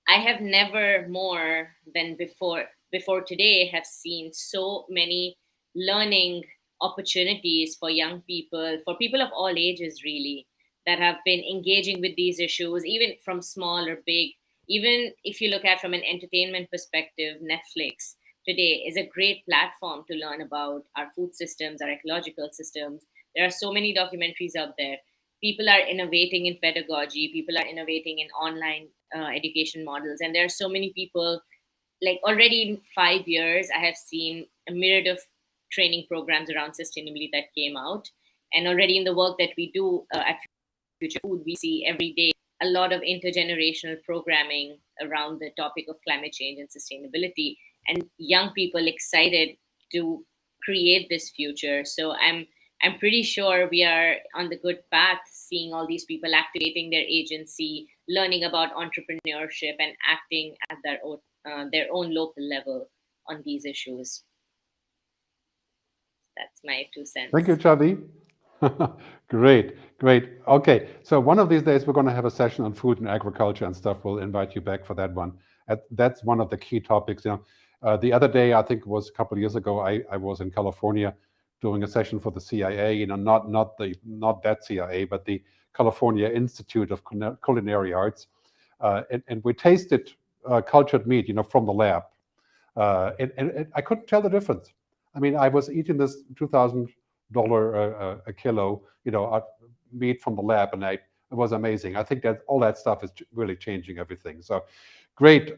I have never more than before today have seen so many learning opportunities for young people, for people of all ages really, that have been engaging with these issues, even from small or big. Even if you look at from an entertainment perspective, Netflix today is a great platform to learn about our food systems, our ecological systems. There are so many documentaries out there. People are innovating in pedagogy. People are innovating in online education models. And there are so many people, like already in 5 years, I have seen a myriad of training programs around sustainability that came out. And already in the work that we do at Future Food, we see every day a lot of intergenerational programming around the topic of climate change and sustainability, and young people excited to create this future. So I'm I'm pretty sure we are on the good path, seeing all these people activating their agency, learning about entrepreneurship, and acting at their own local level on these issues. That's my 2 cents. Thank you, Chhawi. Great. Okay, so one of these days we're going to have a session on food and agriculture and stuff. We'll invite you back for that one. That's one of the key topics. The other day, I think it was a couple of years ago, I was in California doing a session for the CIA. Not that CIA, but the California Institute of Culinary Arts, and we tasted cultured meat, from the lab, and I couldn't tell the difference. I mean, I was eating this $2,000 a kilo, meat from the lab, and it was amazing. I think that all that stuff is really changing everything. So, great.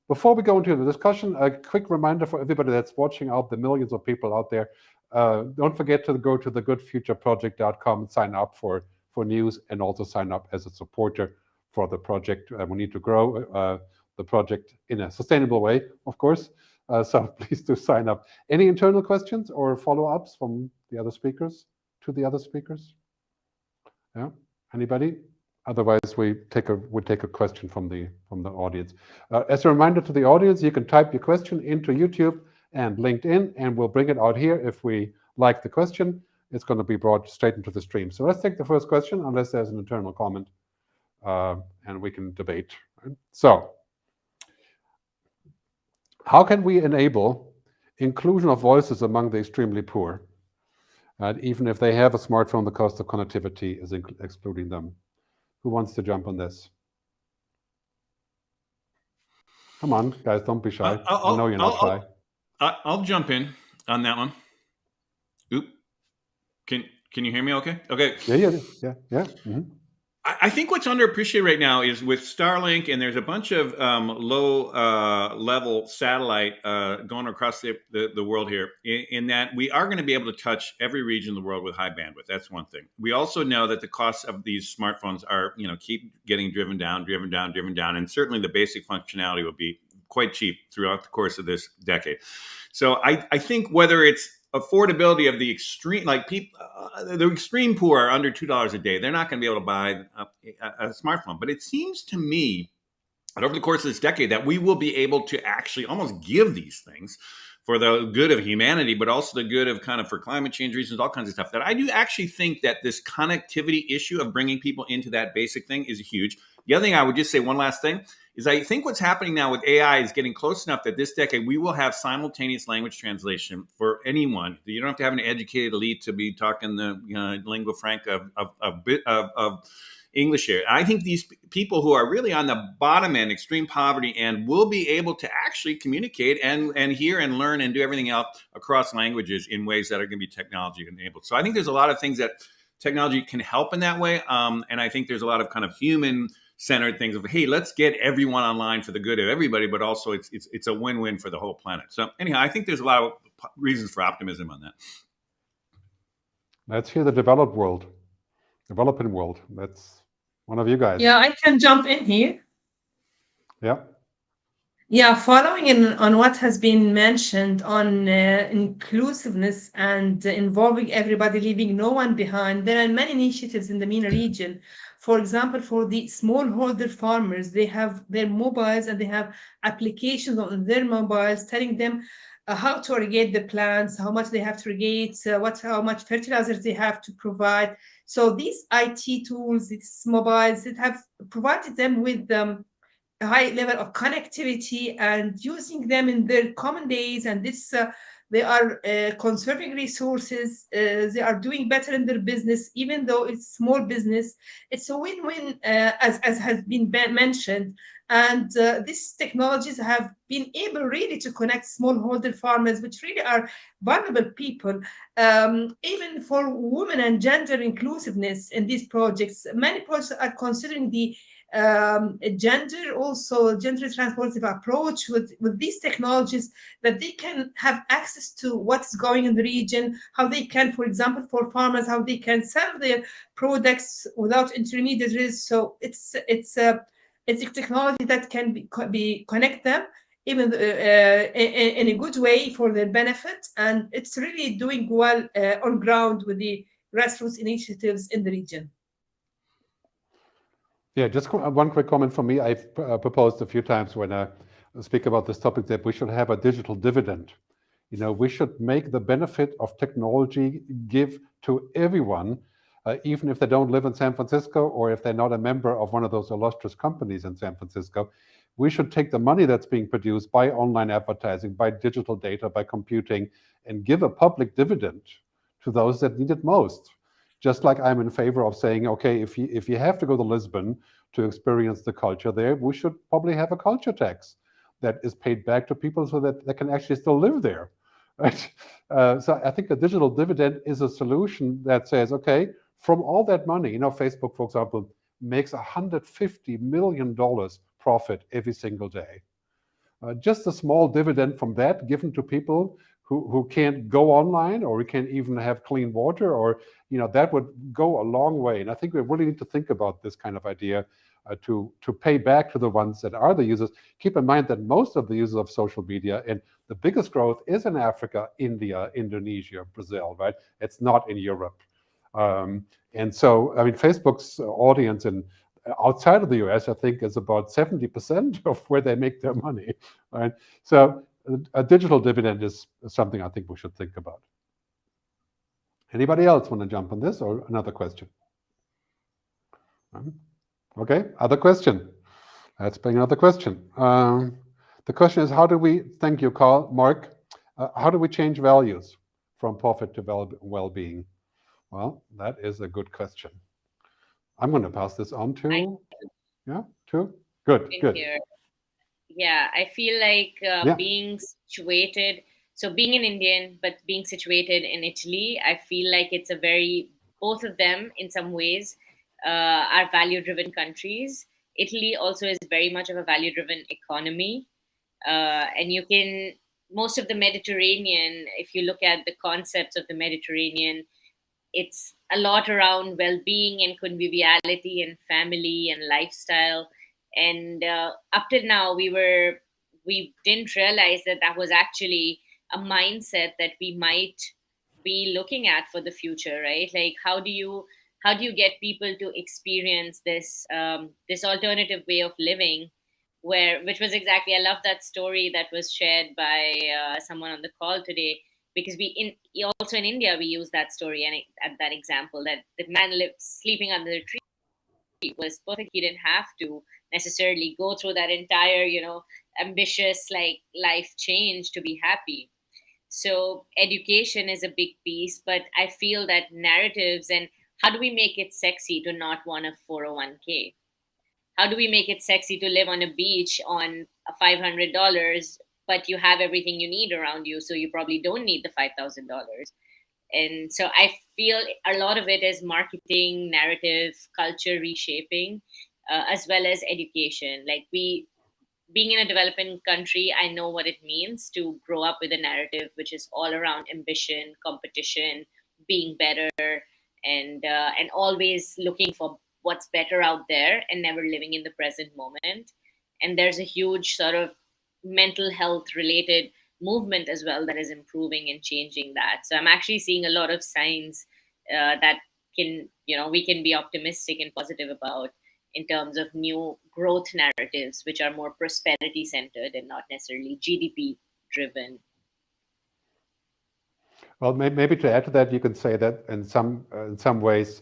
Before we go into the discussion, a quick reminder for everybody that's watching out, the millions of people out there. Don't forget to go to thegoodfutureproject.com and sign up for news, and also sign up as a supporter for the project. We need to grow the project in a sustainable way, of course. So please do sign up. Any internal questions or follow-ups from the other speakers to the other speakers? Yeah, anybody? Otherwise, we take a question from the audience. As a reminder to the audience, you can type your question into YouTube and LinkedIn, and we'll bring it out here. If we like the question, it's going to be brought straight into the stream. So let's take the first question, unless there's an internal comment, and we can debate. So, how can we enable inclusion of voices among the extremely poor, even if they have a smartphone? The cost of connectivity is excluding them. Who wants to jump on this? Come on, guys, don't be shy. I know you're not shy. I'll jump in on that one. Oop. Can you hear me okay? Okay. Yeah. Mm-hmm. I think what's underappreciated right now is with Starlink, and there's a bunch of low-level satellite going across the world here, in that we are going to be able to touch every region of the world with high bandwidth. That's one thing. We also know that the costs of these smartphones are, keep getting driven down, and certainly the basic functionality will be quite cheap throughout the course of this decade. So I think whether it's affordability of the extreme, like people, the extreme poor are under $2 a day. They're not going to be able to buy a smartphone. But it seems to me that over the course of this decade that we will be able to actually almost give these things for the good of humanity, but also the good of kind of for climate change reasons, all kinds of stuff. That I do actually think that this connectivity issue of bringing people into that basic thing is huge. The other thing I would just say, one last thing, is I think what's happening now with AI is getting close enough that this decade we will have simultaneous language translation for anyone. You don't have to have an educated elite to be talking the lingua franca of English here. I think these people who are really on the bottom end, extreme poverty, and will be able to actually communicate and hear and learn and do everything else across languages in ways that are going to be technology enabled. So I think there's a lot of things that technology can help in that way. And I think there's a lot of kind of human-centered things of, hey, let's get everyone online for the good of everybody, but also it's a win-win for the whole planet. So anyhow, I think there's a lot of reasons for optimism on that. Let's hear the developing world. That's one of you guys. Yeah, I can jump in here. Yeah, following on what has been mentioned on inclusiveness and involving everybody, leaving no one behind, there are many initiatives in the MENA region. For example, for the smallholder farmers, they have their mobiles and they have applications on their mobiles telling them how to irrigate the plants, how much they have to irrigate, how much fertilizers they have to provide. So these IT tools, these mobiles, that have provided them with a high level of connectivity and using them in their common days. And this they are conserving resources. They are doing better in their business, even though it's small business. It's a win-win, as has been mentioned. And these technologies have been able really to connect smallholder farmers, which really are vulnerable people, even for women and gender inclusiveness in these projects. Many projects are considering the gender transportive approach with these technologies, that they can have access to what's going in the region, how they can, for example, for farmers, how they can sell their products without intermediaries. So it's a technology that can be connect them even in a good way for their benefit. And it's really doing well on ground with the grassroots initiatives in the region. Yeah, just one quick comment from me. I've proposed a few times when I speak about this topic that we should have a digital dividend. You know, we should make the benefit of technology give to everyone, even if they don't live in San Francisco or if they're not a member of one of those illustrious companies in San Francisco. We should take the money that's being produced by online advertising, by digital data, by computing, and give a public dividend to those that need it most. Just like I'm in favor of saying, okay, if you have to go to Lisbon to experience the culture there, we should probably have a culture tax that is paid back to people so that they can actually still live there. Right? So I think a digital dividend is a solution that says, okay, from all that money, you know, Facebook, for example, makes $150 million profit every single day. Just a small dividend from that given to people who can't go online or who can't even have clean water, or, you know, that would go a long way. And I think we really need to think about this kind of idea to pay back to the ones that are the users. Keep in mind that most of the users of social media, and the biggest growth is in Africa, India, Indonesia, Brazil, right? It's not in Europe. And so, I mean, Facebook's audience in outside of the US, I think, is about 70% of where they make their money, right? So a digital dividend is something I think we should think about. Anybody else want to jump on this, or another question? Okay, other question. Let's bring another question. The question is, how do we, thank you, Carl, Mark, how do we change values from profit to well-being? Well, that is a good question. I'm going to pass this on to, Good. Yeah, I feel like being situated, so being an Indian, but being situated in Italy, I feel like it's a very, both of them in some ways are value-driven countries. Italy also is very much of a value-driven economy. And you can, most of the Mediterranean, if you look at the concepts of the Mediterranean, it's a lot around well-being and conviviality and family and lifestyle. And up till now, we didn't realize that that was actually a mindset that we might be looking at for the future, right? Like, how do you get people to experience this this alternative way of living, which was exactly, I love that story that was shared by someone on the call today, because also in India we use that story and at that example that the man sleeping under the tree was perfect. He didn't have to necessarily go through that entire, ambitious life change to be happy. So education is a big piece, but I feel that narratives and how do we make it sexy to not want a 401k? How do we make it sexy to live on a beach on $500, but you have everything you need around you, so you probably don't need the $5,000? And so I feel a lot of it is marketing, narrative, culture reshaping, as well as education. Like being in a developing country, I know what it means to grow up with a narrative which is all around ambition, competition, being better, and always looking for what's better out there and never living in the present moment. And there's a huge sort of mental health related movement as well that is improving and changing that. So I'm actually seeing a lot of signs that we can be optimistic and positive about in terms of new growth narratives, which are more prosperity centered and not necessarily GDP driven. Well, maybe to add to that, you can say that in some ways,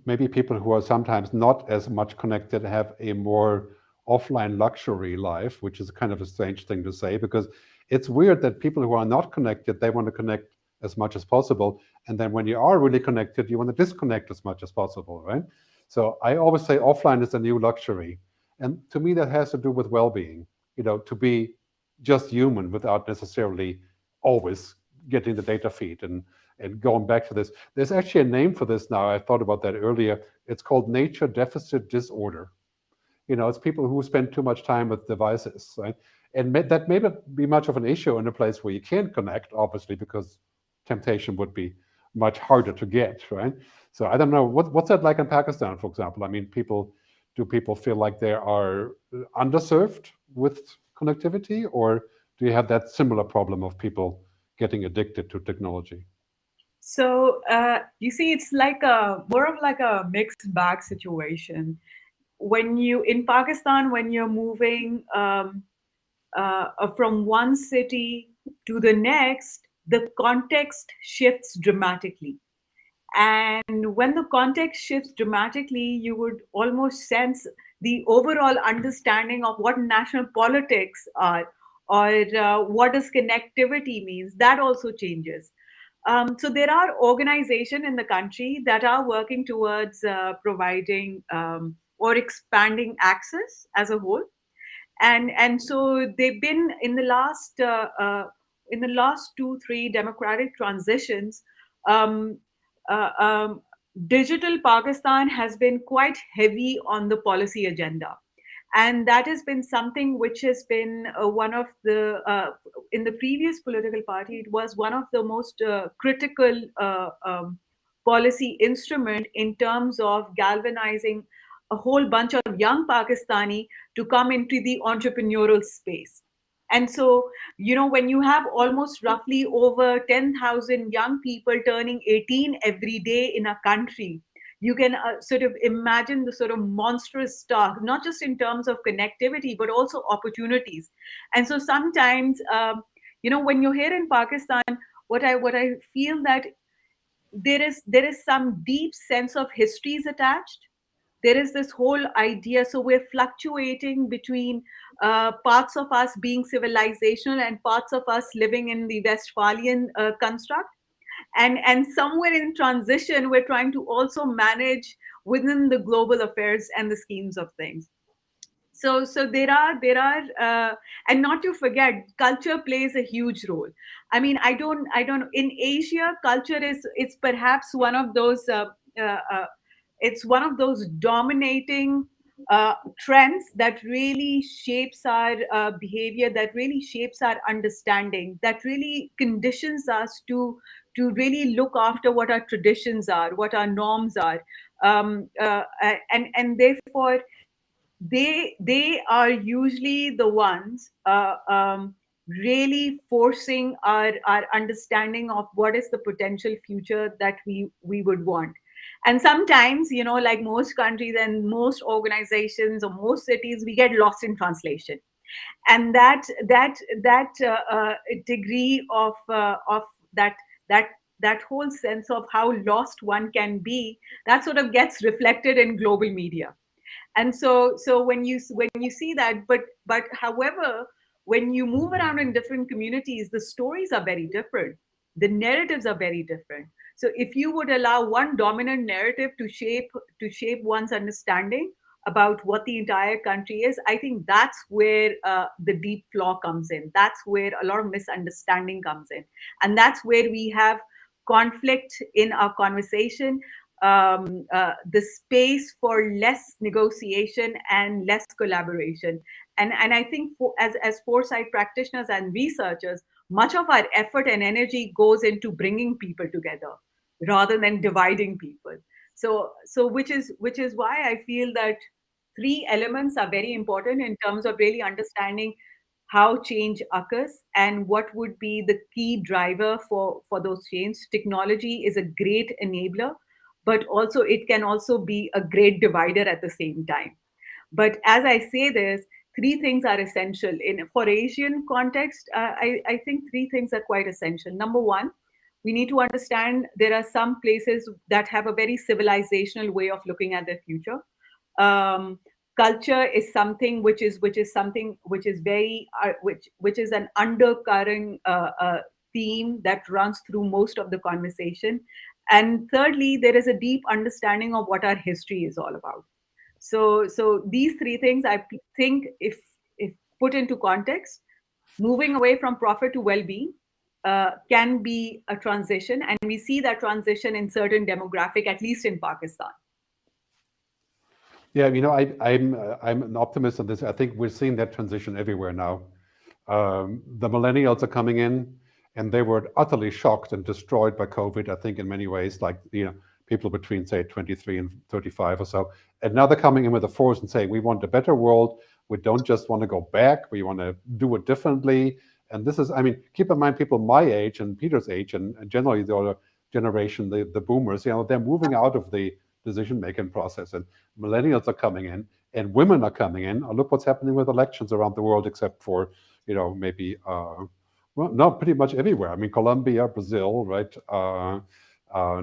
maybe people who are sometimes not as much connected have a more offline luxury life, which is kind of a strange thing to say, because it's weird that people who are not connected, they want to connect as much as possible. And then when you are really connected, you want to disconnect as much as possible, right? So I always say offline is a new luxury. And to me, that has to do with well-being, to be just human without necessarily always getting the data feed and going back to this. There's actually a name for this now. I thought about that earlier. It's called nature deficit disorder. It's people who spend too much time with devices, right? And that may not be much of an issue in a place where you can't connect, obviously, because temptation would be much harder to get, right? So I don't know, what's that like in Pakistan, for example? I mean, do people feel like they are underserved with connectivity, or do you have that similar problem of people getting addicted to technology? So you see, it's like more of like a mixed bag situation. When you in Pakistan, when you're moving from one city to the next, the context shifts dramatically. And when the context shifts dramatically, you would almost sense the overall understanding of what national politics are, or what does connectivity means. That also changes. So there are organizations in the country that are working towards providing or expanding access as a whole, and so they've been in the last 2-3 democratic transitions. Um, uh, um, Digital Pakistan has been quite heavy on the policy agenda, and that has been something which has been one of the in the previous political party, it was one of the most critical policy instrument in terms of galvanizing a whole bunch of young Pakistani to come into the entrepreneurial space. And so, when you have almost roughly over 10,000 young people turning 18 every day in a country, you can sort of imagine the sort of monstrous task, not just in terms of connectivity, but also opportunities. And so sometimes, when you're here in Pakistan, what I feel that there is some deep sense of histories attached. There is this whole idea, so we're fluctuating between parts of us being civilizational and parts of us living in the Westphalian construct, and somewhere in transition we're trying to also manage within the global affairs and the schemes of things. So there are and not to forget, culture plays a huge role. I mean, I don't in Asia, culture is it's perhaps one of those it's one of those dominating trends that really shapes our behavior, that really shapes our understanding, that really conditions us to really look after what our traditions are, what our norms are, and therefore they are usually the ones really forcing our understanding of what is the potential future that we would want. And sometimes, like most countries and most organizations or most cities, we get lost in translation, and that degree of that that that whole sense of how lost one can be, that sort of gets reflected in global media. And so when you see that, but however, when you move around in different communities, the stories are very different, the narratives are very different. So if you would allow one dominant narrative to shape one's understanding about what the entire country is, I think that's where the deep flaw comes in, that's where a lot of misunderstanding comes in, and that's where we have conflict in our conversation, the space for less negotiation and less collaboration. And I think as foresight practitioners and researchers, much of our effort and energy goes into bringing people together rather than dividing people. So which is why I feel that 3 elements are very important in terms of really understanding how change occurs and what would be the key driver for those change. Technology is a great enabler, but also it can also be a great divider at the same time. But as I say this, 3 things are essential. For Asian context, I think 3 things are quite essential. Number one, we need to understand there are some places that have a very civilizational way of looking at their future. Culture is something which is very which is an undercurrent theme that runs through most of the conversation. And thirdly, there is a deep understanding of what our history is all about. So these 3 things, I think, if put into context, moving away from profit to well-being can be a transition, and we see that transition in certain demographic, at least in Pakistan. Yeah, I'm an optimist on this. I think we're seeing that transition everywhere now. The millennials are coming in, and they were utterly shocked and destroyed by COVID, I think, in many ways, like, people between, say, 23 and 35 or so. And now they're coming in with a force and saying, we want a better world. We don't just want to go back. We want to do it differently. And this is, I mean, keep in mind, people my age and Peter's age, and generally the older generation, the boomers, they're moving out of the decision-making process, and millennials are coming in, and women are coming in. Look what's happening with elections around the world, except for, maybe, well, no, pretty much everywhere. I mean, Colombia, Brazil, right?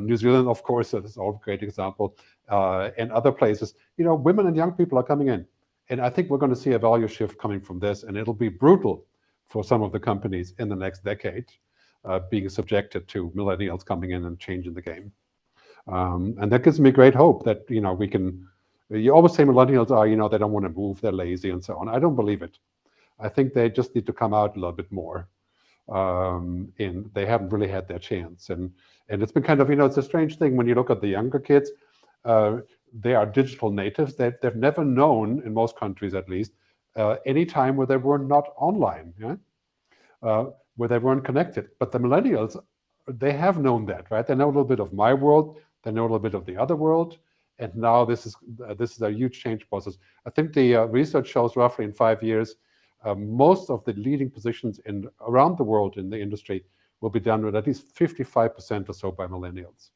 New Zealand, of course, that is all a great example, and other places. Women and young people are coming in. And I think we're going to see a value shift coming from this, and it'll be brutal for some of the companies in the next decade, being subjected to millennials coming in and changing the game. And that gives me great hope that, we can, you always say millennials are, they don't want to move, they're lazy and so on. I don't believe it. I think they just need to come out a little bit more. And they haven't really had their chance. And it's been kind of, it's a strange thing when you look at the younger kids, they are digital natives. They've never known, in most countries at least, any time where they were not online, where they weren't connected. But the millennials, they have known that, right? They know a little bit of my world, they know a little bit of the other world, and now this is a huge change process. I think the research shows roughly in 5 years, most of the leading positions around the world in the industry will be done with at least 55% or so by millennials.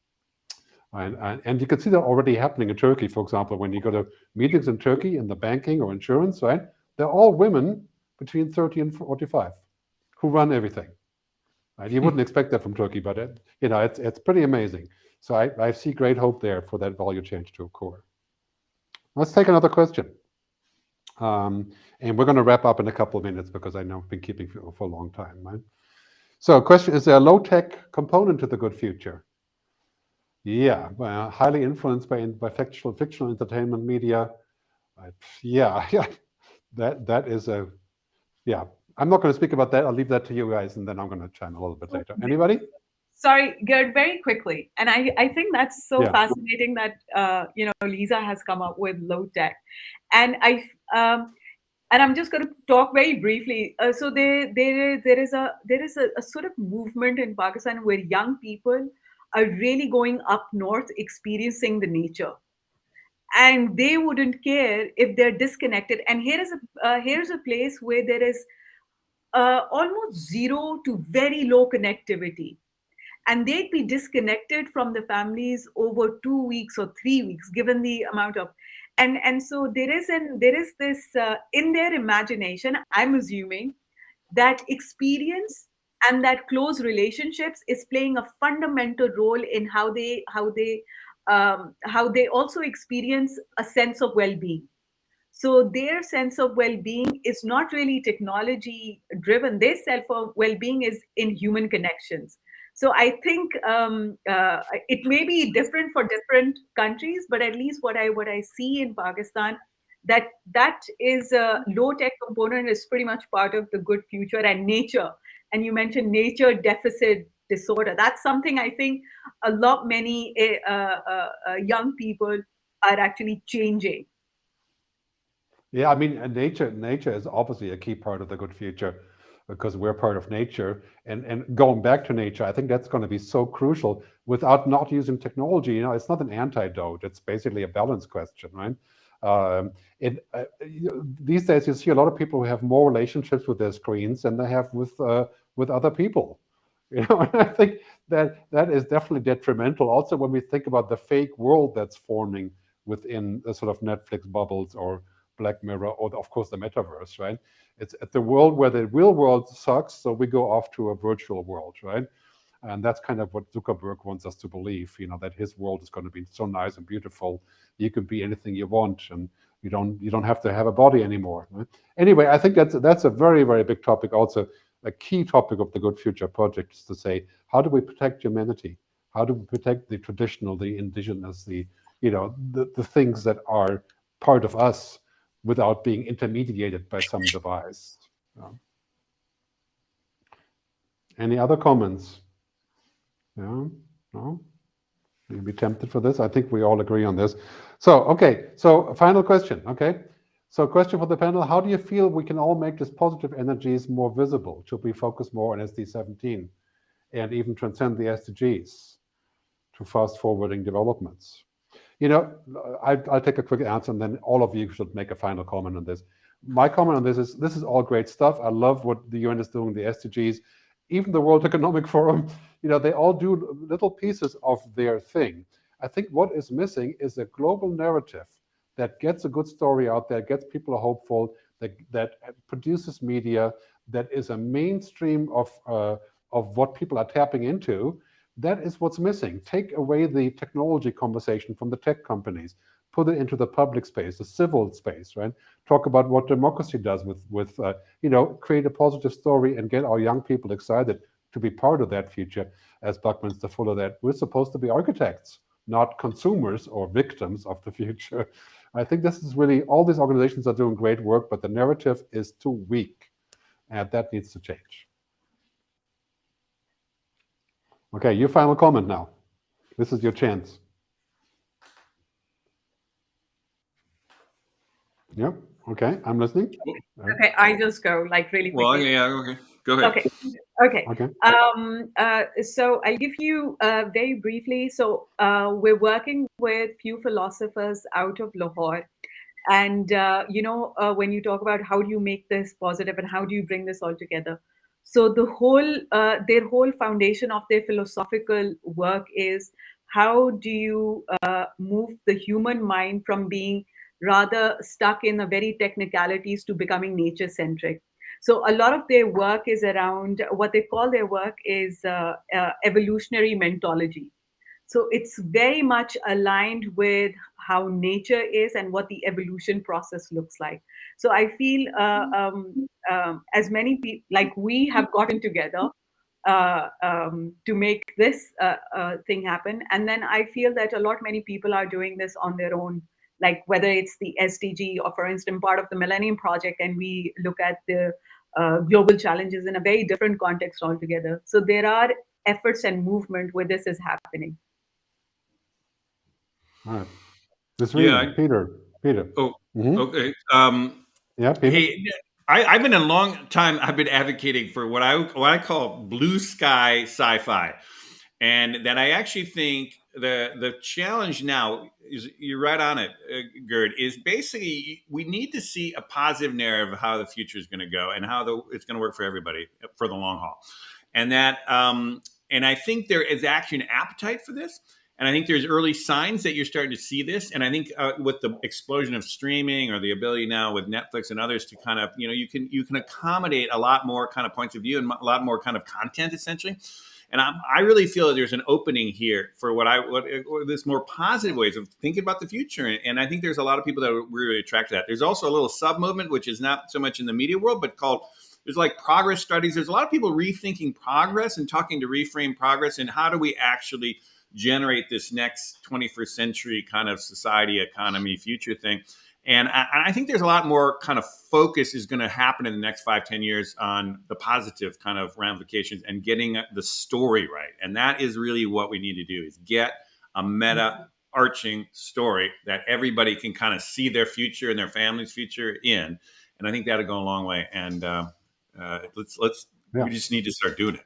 And you can see that already happening in Turkey, for example, when you go to meetings in Turkey in the banking or insurance, right? They're all women between 30 and 45 who run everything. Right? You wouldn't expect that from Turkey, but it's pretty amazing. So I see great hope there for that value change to occur. Let's take another question. And we're going to wrap up in a couple of minutes because I know I've been keeping for a long time, right? So question, is there a low-tech component to the good future? Yeah, well, highly influenced by fictional entertainment media. Yeah, that is a, yeah. I'm not going to speak about that. I'll leave that to you guys, and then I'm going to chime a little bit later. Anybody? Sorry, Gerd, very quickly. And I think that's so Yeah. fascinating that, Lisa has come up with low tech. And I'm just going to talk very briefly. So there is a sort of movement in Pakistan where young people are really going up north, experiencing the nature, and they wouldn't care if they're disconnected. And here's a place where there is almost zero to very low connectivity, and they'd be disconnected from the families over 2 weeks or 3 weeks, given the amount of, and so there is this in their imagination, I'm assuming, that experience and that close relationships is playing a fundamental role in how they also experience a sense of well-being. So their sense of well-being is not really technology driven. Their sense of well-being is in human connections. So I think it may be different for different countries, but at least what I see in Pakistan, that is a low-tech component is pretty much part of the good future. And nature. And you mentioned nature deficit disorder. That's something I think many young people are actually changing. Yeah, I mean, nature is obviously a key part of the good future because we're part of nature. And going back to nature, I think that's going to be so crucial without not using technology. It's not an antidote. It's basically a balance question, right? These days, you see a lot of people who have more relationships with their screens than they have with other people. And I think that is definitely detrimental. Also, when we think about the fake world that's forming within the sort of Netflix bubbles or Black Mirror, or of course the metaverse, right? It's at the world where the real world sucks, so we go off to a virtual world, right? And that's kind of what Zuckerberg wants us to believe, that his world is going to be so nice and beautiful. You can be anything you want, and you don't have to have a body anymore. Right? Anyway, I think that's a very, very big topic. Also, a key topic of the Good Future Project is to say, how do we protect humanity? How do we protect the traditional, the indigenous, the things that are part of us without being intermediated by some device? Any other comments? Yeah, no? You'd be tempted for this? I think we all agree on this. So, okay, so final question, okay? So question for the panel, how do you feel we can all make these positive energies more visible? Should we focus more on SD17 and even transcend the SDGs to fast-forwarding developments? I'll take a quick answer, and then all of you should make a final comment on this. my comment on this is all great stuff. I love what the UN is doing, the SDGs, even the World Economic Forum. They all do little pieces of their thing. I think what is missing is a global narrative that gets a good story out there, gets people hopeful, that produces media, that is a mainstream of what people are tapping into. That is what's missing. Take away the technology conversation from the tech companies, put it into the public space, the civil space, right? Talk about what democracy does with create a positive story and get our young people excited to be part of that future. As Buckminster Fuller, that we're supposed to be architects, not consumers or victims of the future. I think this is really, all these organizations are doing great work, but the narrative is too weak, and that needs to change. Okay, your final comment now. This is your chance. Yep. Okay, I'm listening. Okay, I just go like really quickly. Well, yeah, okay. Go ahead. Okay. So I'll give you very briefly. So we're working with few philosophers out of Lahore. And, when you talk about how do you make this positive and how do you bring this all together? So the whole, their whole foundation of their philosophical work is how do you move the human mind from being rather stuck in a very technicalities to becoming nature-centric. So a lot of their work is around, what they call their work is evolutionary mentology. So it's very much aligned with how nature is and what the evolution process looks like. So I feel as many people, like we have gotten together to make this thing happen. And then I feel that many people are doing this on their own, like whether it's the SDG or, for instance, part of the Millennium Project, and we look at the global challenges in a very different context altogether. So there are efforts and movement where this is happening. All right. Nasreen, Peter. Oh, okay. Yeah, Peter. Hey, I've been a long time. I've been advocating for what I call blue sky sci-fi, and that I actually think the challenge now is, you're right on it, Gerd, is basically we need to see a positive narrative of how the future is going to go and how it's going to work for everybody for the long haul, and that and I think there is actually an appetite for this. And I think there's early signs that you're starting to see this. And I think with the explosion of streaming, or the ability now with Netflix and others to kind of, you can accommodate a lot more kind of points of view and a lot more kind of content, essentially. And I really feel that there's an opening here for what this more positive ways of thinking about the future. And I think there's a lot of people that are really attracted to that. There's also a little sub movement, which is not so much in the media world, but there's like progress studies. There's a lot of people rethinking progress and talking to reframe progress and how do we actually generate this next 21st century kind of society, economy, future thing. And I think there's a lot more kind of focus is going to happen in the next 5-10 years on the positive kind of ramifications and getting the story right. And that is really what we need to do, is get a meta arching story that everybody can kind of see their future and their family's future in. And I think that'll go a long way. And we just need to start doing it.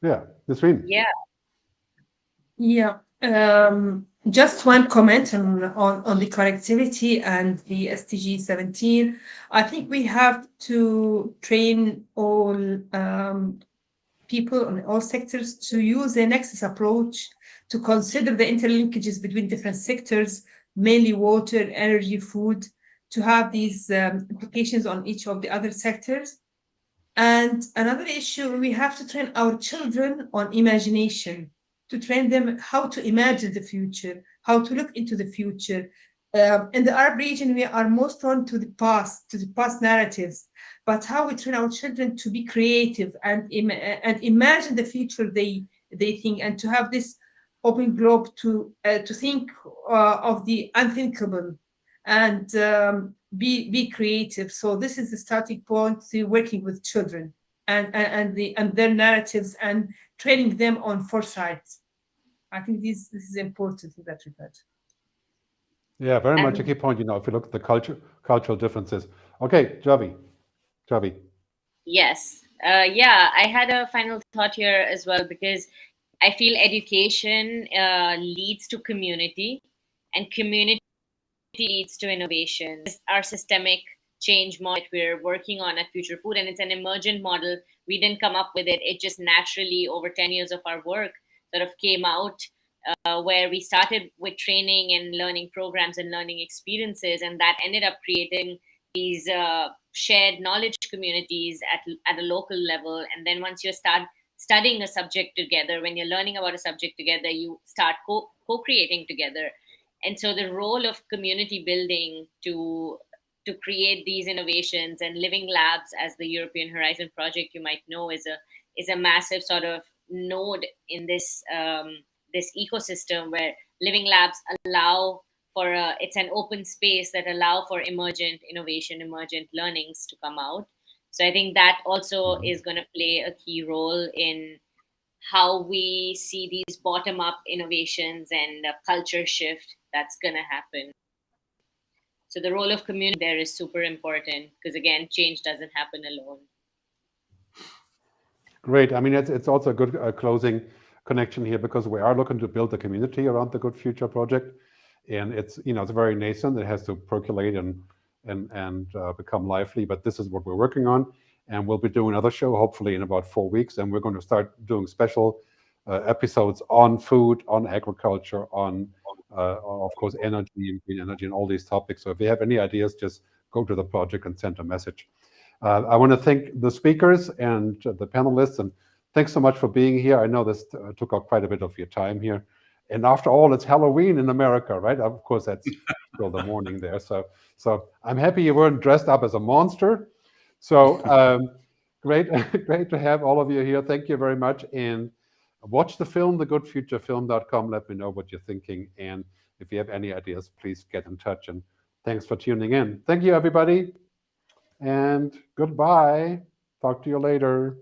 Yeah, Nasreen. Yeah. Just one comment on the connectivity and the SDG 17. I think we have to train all people in all sectors to use a nexus approach to consider the interlinkages between different sectors, mainly water, energy, food, to have these implications on each of the other sectors. And another issue, we have to train our children on imagination, to train them how to imagine the future, how to look into the future. In the Arab region, we are most prone to the past narratives, but how we train our children to be creative and imagine the future they think, and to have this open globe to think of the unthinkable and be creative. So this is the starting point to working with children and their narratives and training them on foresight. I think this is important in that regard. Yeah, very much a key point. If you look at the cultural differences. Okay, Chhawi. Yes. I had a final thought here as well, because I feel education leads to community, and community leads to innovation. Our systemic change model that we're working on at Future Food, and it's an emergent model. We didn't come up with it. It just naturally, over 10 years of our work, sort of came out, where we started with training and learning programs and learning experiences, and that ended up creating these shared knowledge communities at a local level. And then once you start studying a subject together, when you're learning about a subject together, you start co-creating together. And so the role of community building to create these innovations, and Living Labs, as the European Horizon project you might know, is a massive sort of node in this this ecosystem, where Living Labs allow for it's an open space that allow for emergent innovation, emergent learnings to come out. So I think that also is going to play a key role in how we see these bottom-up innovations and culture shift that's going to happen. So the role of community there is super important, because again, change doesn't happen alone. Great. I mean, it's also a good closing connection here, because we are looking to build a community around the Good Future project, and it's it's very nascent. It has to percolate and become lively. But this is what we're working on, and we'll be doing another show hopefully in about 4 weeks, and we're going to start doing special episodes on food, on agriculture, on of course energy and green energy and all these topics. So if you have any ideas, just go to the project and send a message. I want to thank the speakers and the panelists, and thanks so much for being here. I know this took up quite a bit of your time here. And after all, it's Halloween in America, right? Of course, that's still the morning there. So I'm happy you weren't dressed up as a monster. So great to have all of you here. Thank you very much. And watch the film, thegoodfuturefilm.com. Let me know what you're thinking. And if you have any ideas, please get in touch. And thanks for tuning in. Thank you, everybody. And goodbye. Talk to you later.